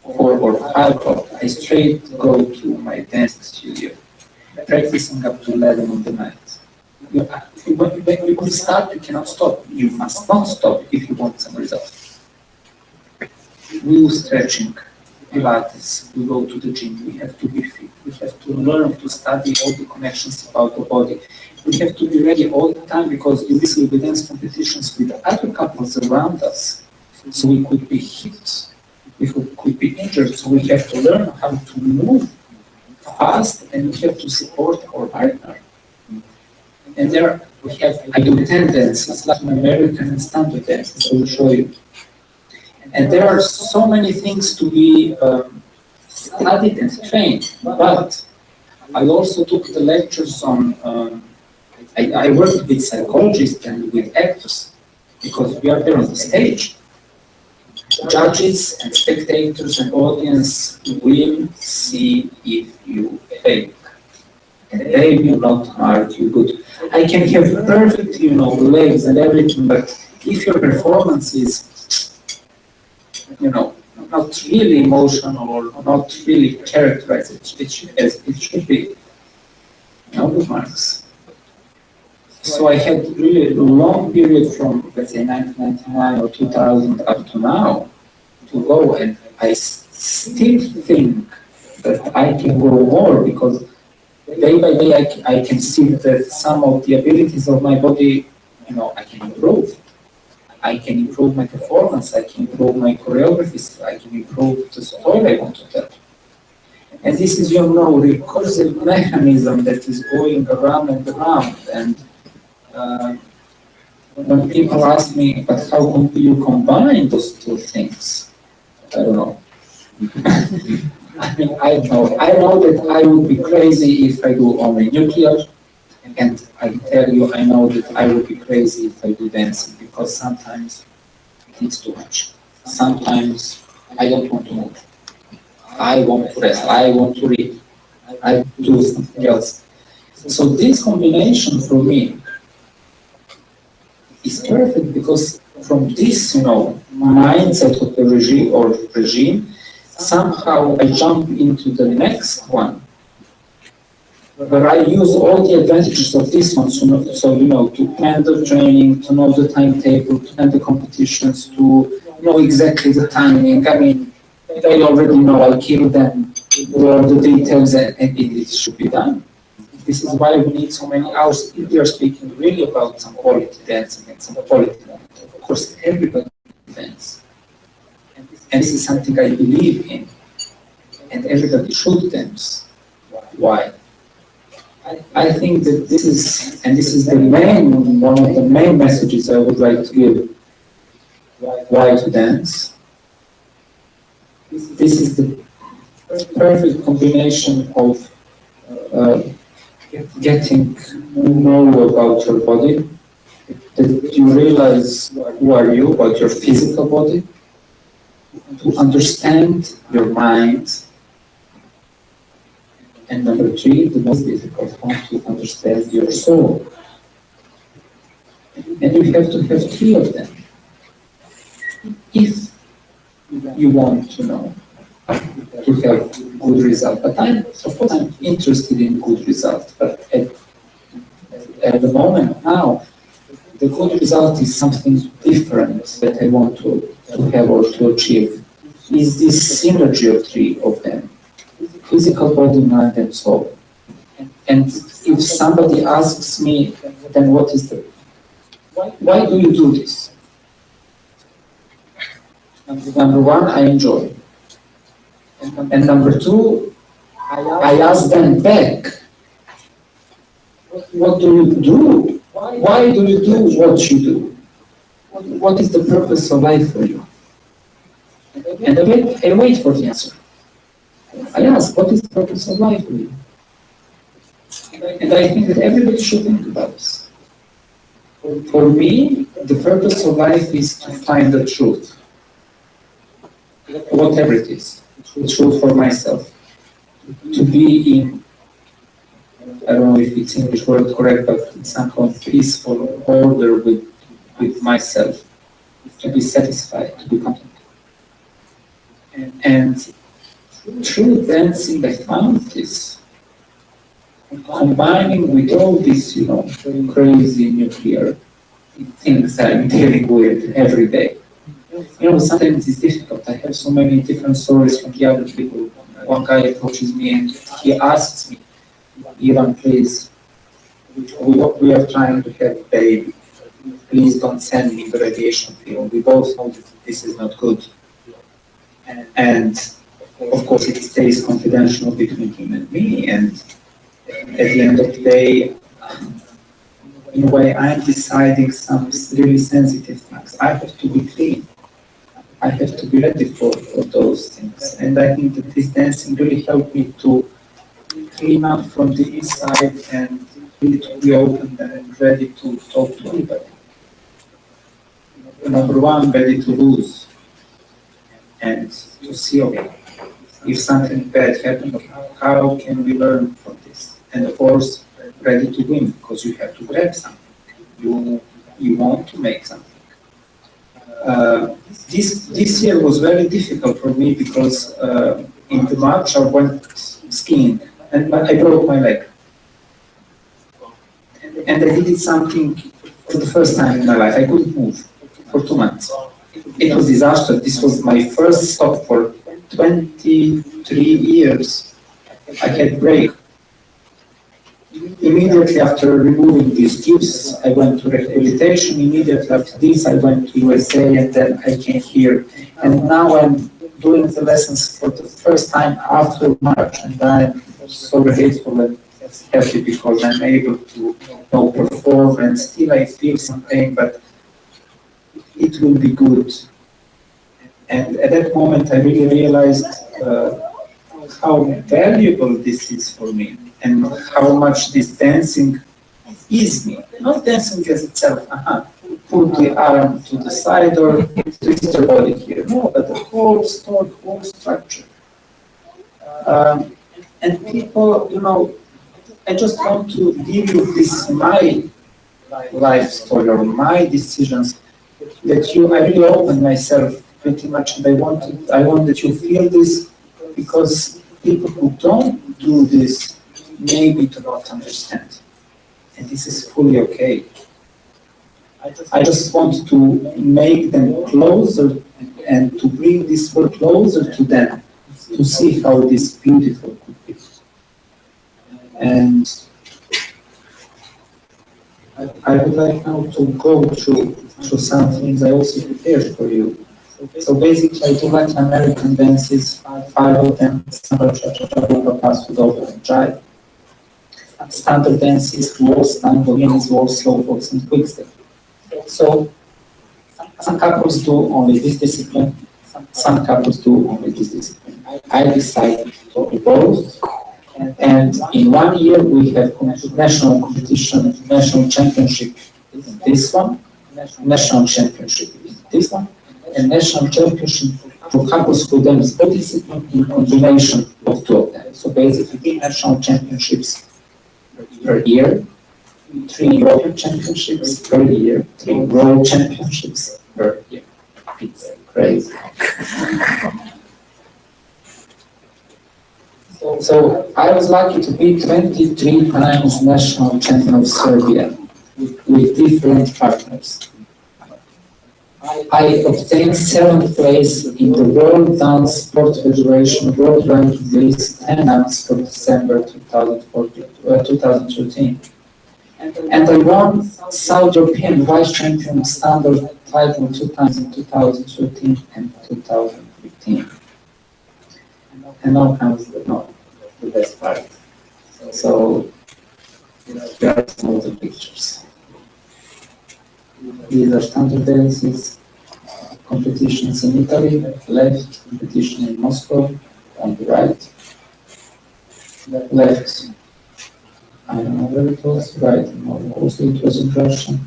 4, or 5 o'clock, I straight go to my dance studio, practicing up to 11 of the night. When you start, you cannot stop. You must not stop if you want some results. We do stretching, Pilates, we go to the gym, we have to be fit, we have to learn to study all the connections about the body. we have to be ready all the time because we will be dance competitions with other couples around us. So we could be hit, we could be injured. So we have to learn how to move fast and we have to support our partner. And there we have, I do 10 dances, Latin American and standard dances, I will show you. And there are so many things to be studied and trained, but I also took the lectures on, I worked with psychologists and with actors, because we are there on the stage. Judges and spectators and audience will see if you fake, and they will not mark you good. I can have perfect, legs and everything, but if your performance is, not really emotional or not really characterized as it should be, no good marks. So I had really a long period from, let's say, 1999 or 2000 up to now to go, and I still think that I can grow more because day by day I can see that some of the abilities of my body, I can improve. I can improve my performance, I can improve my choreographies, I can improve the story I want to tell. And this is, recursive mechanism that is going around and around. And when people ask me, but how do you combine those two things? I don't know. I know that I would be crazy if I do only nuclear. And I tell you, I know that I would be crazy if I do dancing because sometimes it's too much. Sometimes I don't want to move. I want to rest. I want to read. I do something else. So this combination for me is perfect because from this, mindset of the regime, somehow I jump into the next one, where I use all the advantages of this one, to plan the training, to know the timetable, to plan the competitions, to know exactly the timing. I mean, they already know I kill them with all the details and it should be done. This is why we need so many hours. If we are speaking really about some quality dancing and some quality dance, of course, everybody dance. And this is something I believe in. And everybody should dance. Why? I think that this is one of the main messages I would like to give. Why to dance? This is the perfect combination of getting to know about your body, that you realize who are you, about your physical body, to understand your mind. And number three, the most difficult one, to understand your soul. And you have to have three of them. If you want to know, to have good result. But of course, I'm interested in good results. But at the moment now, the good result is something different that I want to have or to achieve. Is this synergy of three of them. Physical body, mind, and soul. And if somebody asks me, then what is why do you do this? Number one, I enjoy. And number two, I ask them back, what do you do? Why do you do what you do? What is the purpose of life for you? And I wait for the answer. I ask, what is the purpose of life for you? And I think that everybody should think about this. For me, the purpose of life is to find the truth. Whatever it is. The truth for myself. To be in, I don't know if it's English word correct, but in some kind of peaceful order with myself. To be satisfied, to be content. And through dancing, I found this, combining with all these, crazy nuclear things that I'm dealing with every day. Sometimes it's difficult. I have so many different stories from the other people. One guy approaches me and he asks me, Ivan, please, we are trying to have baby. Please don't send me the radiation field. We both know that this is not good. And of course it stays confidential between him and me, and at the end of the day, in a way, I'm deciding some really sensitive things. I have to be clean. I have to be ready for those things. And I think that this dancing really helped me to clean up from the inside and really to be open and ready to talk to anybody. Number one, ready to lose and to see, okay, if something bad happened, how can we learn from this? And of course, ready to win, because you have to grab something. You want to make something. This year was very difficult for me because in the March I went skiing and I broke my leg. And I did something for the first time in my life. I couldn't move for 2 months. It was disaster. This was my first stop for 23 years. I had break. Immediately after removing these gifts, I went to rehabilitation. Immediately after this, I went to USA, and then I came here. And now I'm doing the lessons for the first time after March, and I'm so grateful and happy because I'm able to perform, and still I feel some pain, but it will be good. And at that moment, I really realized how valuable this is for me, and how much this dancing is me. Not dancing as itself, put the arm to the side or twist your body here. No, but the whole story, whole structure. And people, I just want to give you this my life story or my decisions, that I really opened myself pretty much, and I want that you feel this, because people who don't do this maybe do not understand, and this is fully okay. I just want to make them closer and to bring this world closer to them, to see how this beautiful could be. And I would like now to go through some things I also prepared for you. So basically, I do Latin American dances, 5 of them: samba, cha-cha-cha, rumba, paso, doble, and jive. Standard dances, waltz, tango, Viennese waltz, slow waltz, and quick step. So some couples do only this discipline, some couples do only this discipline. I decided to do both, and in 1 year we have national competition, national championship in this one, national championship in this one, and national championship for couples who dance both discipline in combination of 2 of them. So basically 3 national championships per year, 3 European championships per year, 3 world championships per year. It's crazy. So I was lucky to be 23 times national champion of Serbia with different partners. I obtained 7th place in the World Dance Sport Federation World Ranking List 10 months for December 2013. And I won South European Vice Champion Standard title 2 times in 2013 and 2015. And now comes the best part. So here are some of the pictures. These are standard dances, competitions in Italy, left, competition in Moscow, on the right. Left, I don't know where it was, right, also it was in Russia.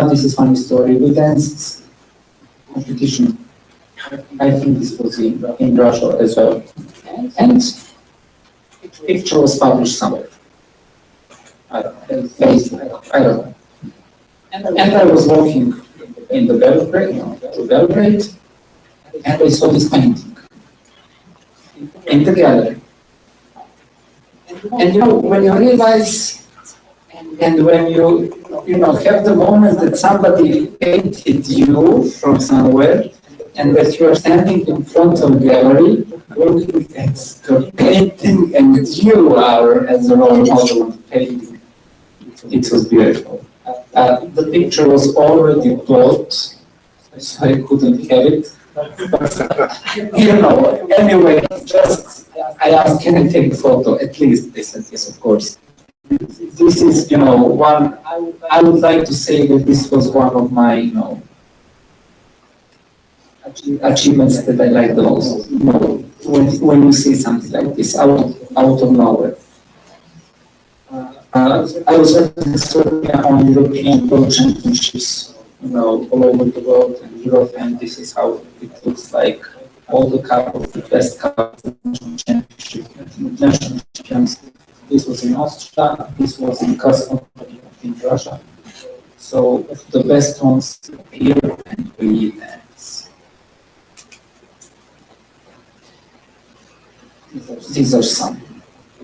This is a funny story. We danced competition, I think this was in Russia as well. And picture was published somewhere. I don't know, Facebook, I don't know. And I was walking in the Belgrade, and I saw this painting in the gallery. And when you realize, and when you have the moment that somebody painted you from somewhere, and that you are standing in front of a gallery, looking at the painting, and you are as a role model of the painting. It was beautiful. The picture was already bought, so I couldn't have it. But, anyway, just I asked, can I take a photo? At least they said yes, of course. This is, one. I would like to say that this was one of my, achievements that I like the most. When you see something like this out of nowhere. I was representing Serbia on European World Championships, all over the world and Europe, and this is how it looks like. All the couples, the best couples, the national championship, national champions. This was in Austria, this was in Kazakhstan, in Russia. So the best ones appear and we dance. These are some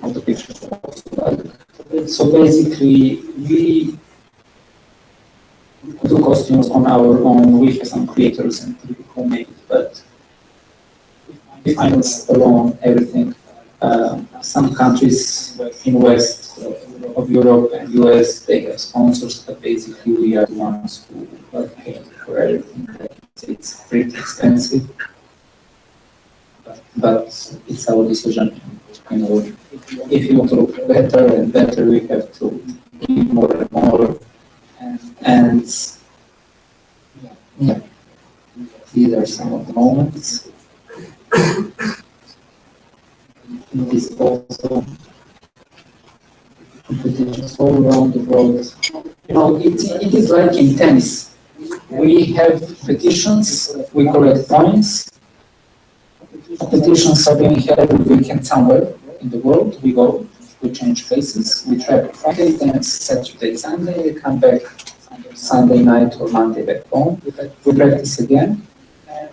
of the pictures. So basically, we do costumes on our own. We have some creators and people who make it, but we finance alone everything. Some countries in West of Europe and US, they have sponsors, but basically we are the ones who are paying for everything. It's pretty expensive, but it's our decision. If you want to look better and better, we have to give more and more. And yeah, these are some of the moments. This also competitions all around the world. It is like in tennis. We have petitions, we collect points. Competitions are being held every weekend somewhere in the world. We go, we change places, we travel Friday, then Saturday, Sunday, we come back Sunday night or Monday back home. We practice again,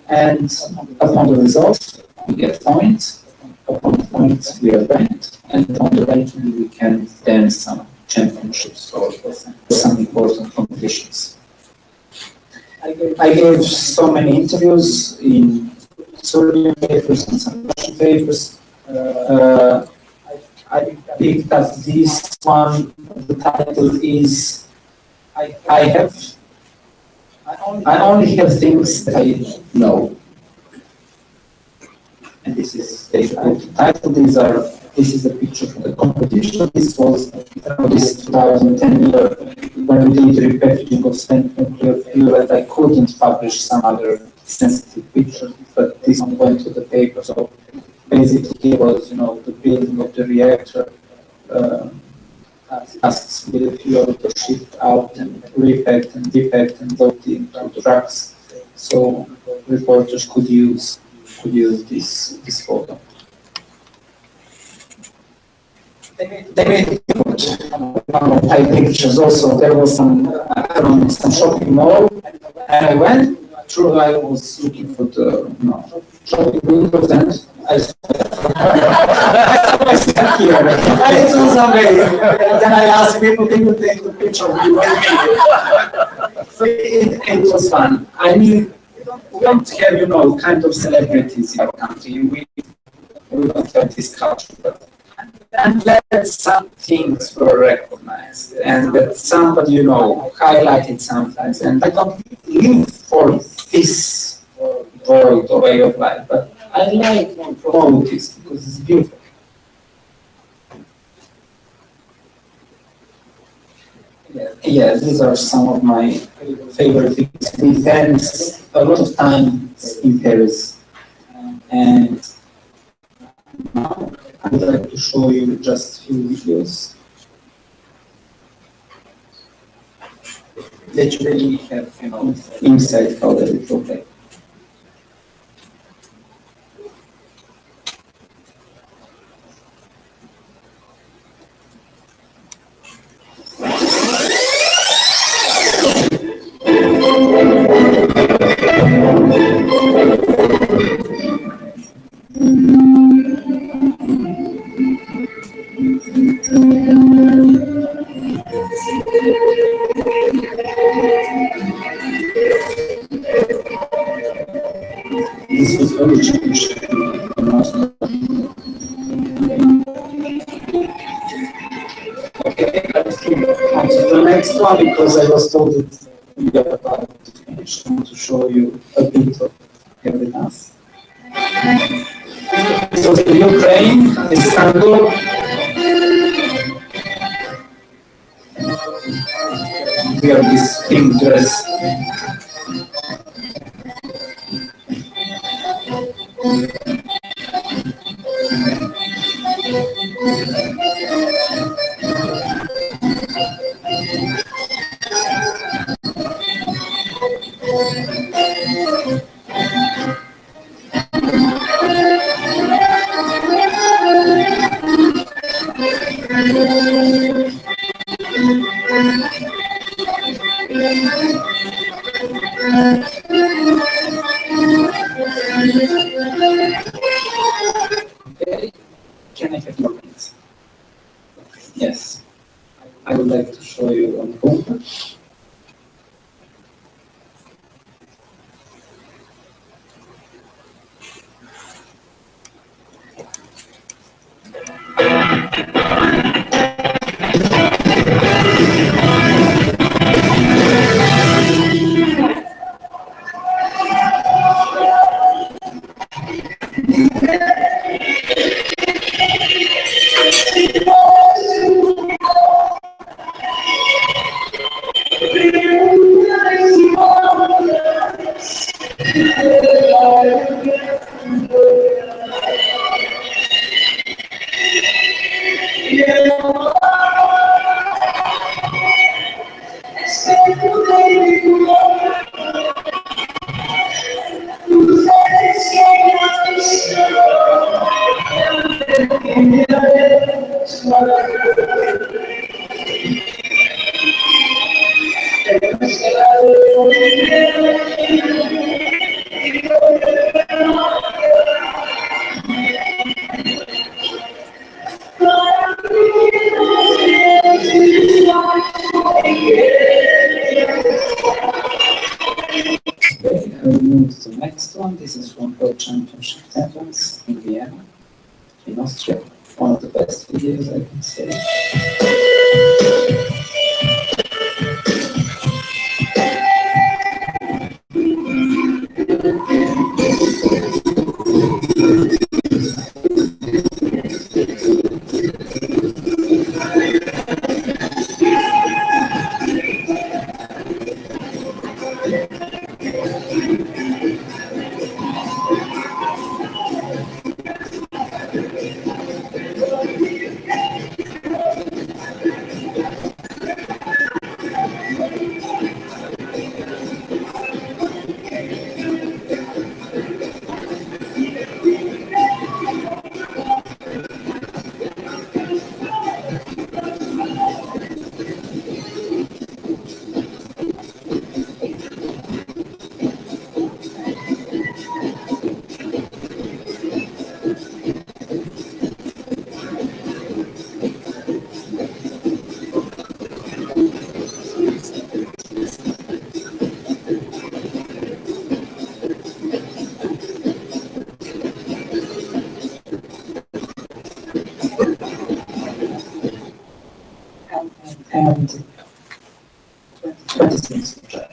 and upon the results, we get points. Upon the points, we are ranked, and on the ranking, we can dance some championships or some important competitions. I gave so many interviews in Serbian papers and some Russian papers. I picked up this one. The title is I only have things that I know. And this is the title. This is a picture from the competition. This was this 2010 year when we did repackaging of spent nuclear fuel, and I couldn't publish some other sensitive picture, but this one went to the paper. So basically, it was the building of the reactor, tasks with the fuel to shift out and repack and depack and load into trucks. So reporters could use this photo. They made one of my pictures also. There was some shopping mall, and I went through. I was looking for the shopping windows, and I stuck here. And it was amazing. Then I asked people, "Can you take the picture of me?" So it was fun. I mean, we don't have, kind of celebrities in our country. We don't have this culture, but and that some things were recognized, and that somebody, highlighted sometimes. And I don't live for this world or way of life, but I like to promote this because it's beautiful. Yeah, these are some of my favorite things. We dance a lot of time in Paris, and now I would like to show you just a few videos that really have, insight how does it look like. next one, because I was told that we are about to finish, I want to show you a bit of everything. So the Ukraine, Istanbul. We are this pink dress. Okay, can I have your hands? Yes, I would like to show you on paper. Okay, I will move to the next one. This is from World Championship Entrance in Vienna, in Austria. One of the best videos, I can say. And 20 seconds to try.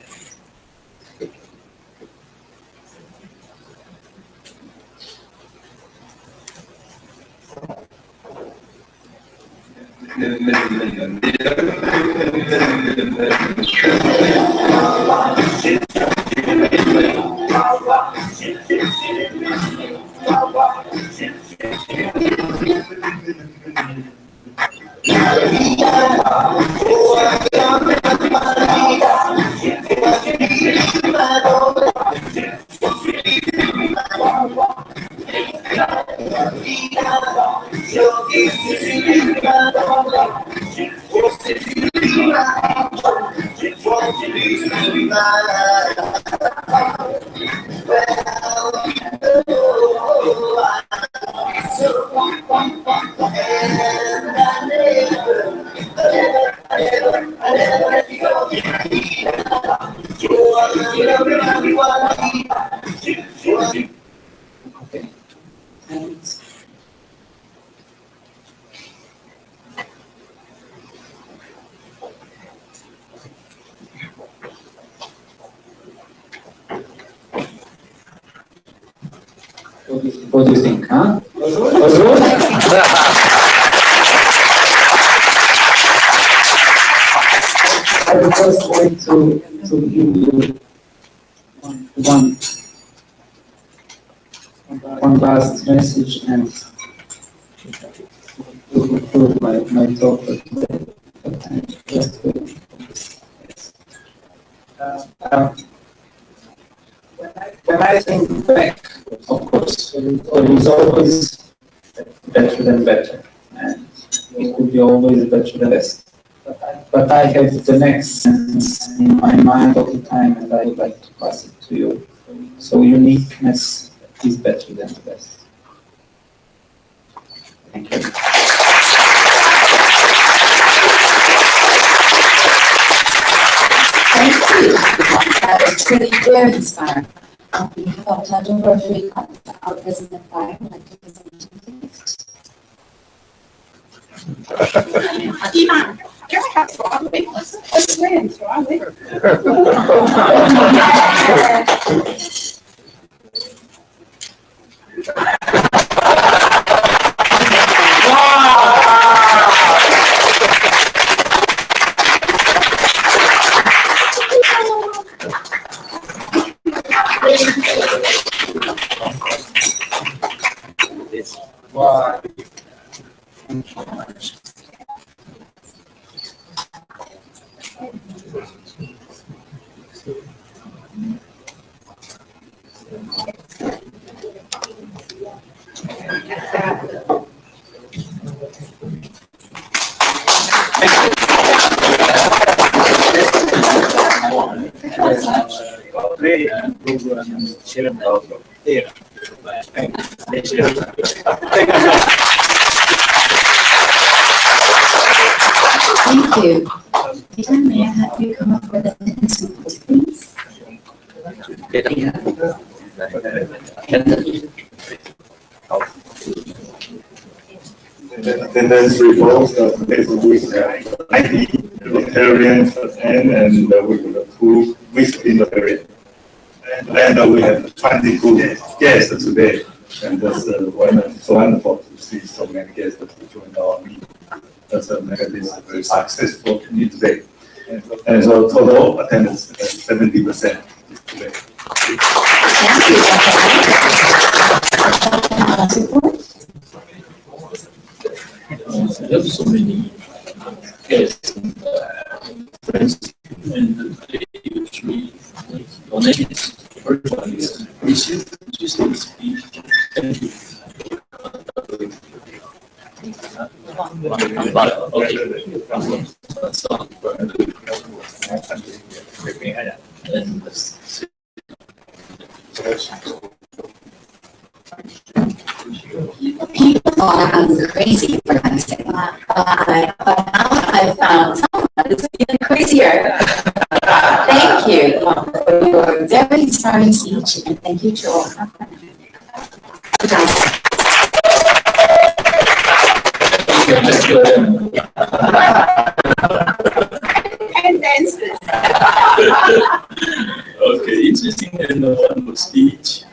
Okay. And you think, huh? Was good? I would just like to give you one last message and to conclude my talk for today. When I think back, of course, there is always better than better, and it could be always better than best. But I have the next sentence in my mind all the time, and I would like to pass it to you. So uniqueness is better than the best. Thank you. Thank you. That was truly very inspiring. On behalf of Datum Rotary Club, our President Fire would like to present to you next. Ivane, can I have Broadway? Let's win, Broadway. Wow. Thank you. Peter, may I have you come up with a sentence, please? Attendance reports that this week, ID, Rotarians attend, and we will approve within the area. And we have 22 guests today, and that's so wonderful to see so many guests that joined our meeting. That's make this a very successful meeting today. And so total attendance 70% today. Thank you, Dr. We have so many guests and friends, and they usually donate everyone is appreciated. Just speak. Thank you. People thought I was crazy for dancing, but now I've found someone who's even crazier. Thank you for your very inspiring speech, and thank you to all. And dances. Okay, interesting and wonderful speech.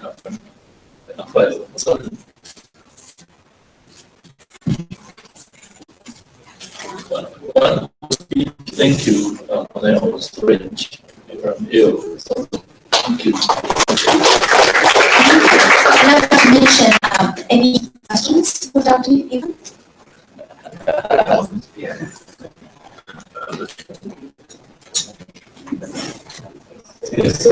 One speech. Thank you. I was French from you. So, thank you. Not to mention, any questions for Dr. Ivane? Yes,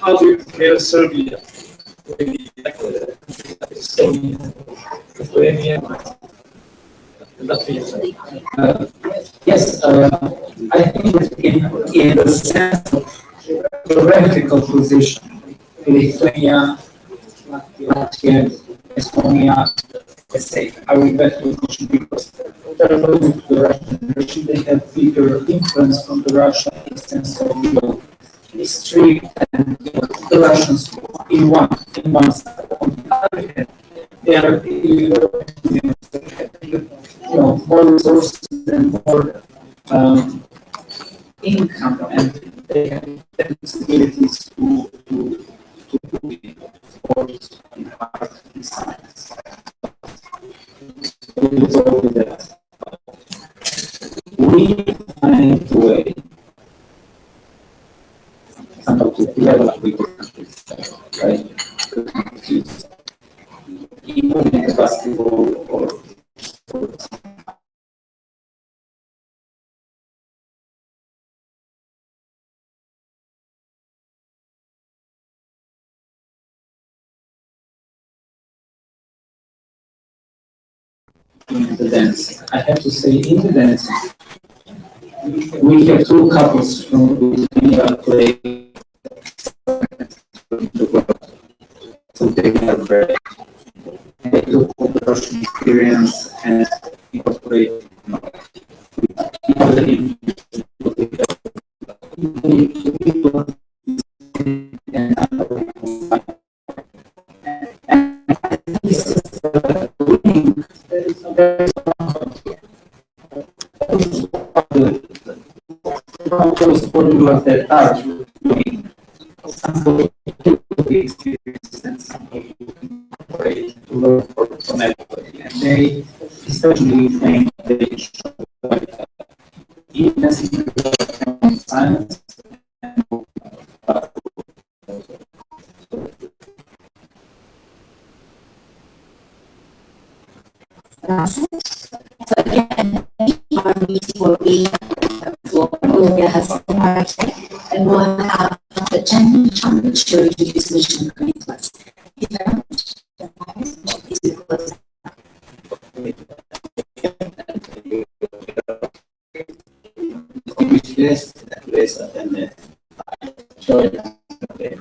how do you compare Serbia with Estonia, Lithuania, Latvia? Yes, I think in the sense of geographical position, Lithuania, Latvia, Estonia, let's say, are in better position because they're closer to the Russian Federation. They have bigger influence from the Russian in the sense of history and the Russians in one side. On the other hand, are, more resources and more income, and they have the possibilities to do in sports, in art, in science. So it's all that. We find a way somehow to level up with the countries, right? Even in the basketball or sports. In the dance, I have to say, in the dance, we have two couples from Lithuania play the world. So they are very, they took all the Russian experience and incorporate, that are doing some experiences and some to learn from everybody. And they, especially think they show like eagerness in science. So again, our meeting will be and we'll have the Jen Chung to introduce mission green plus. Thank you very much. Yes, yes, and sorry. Okay.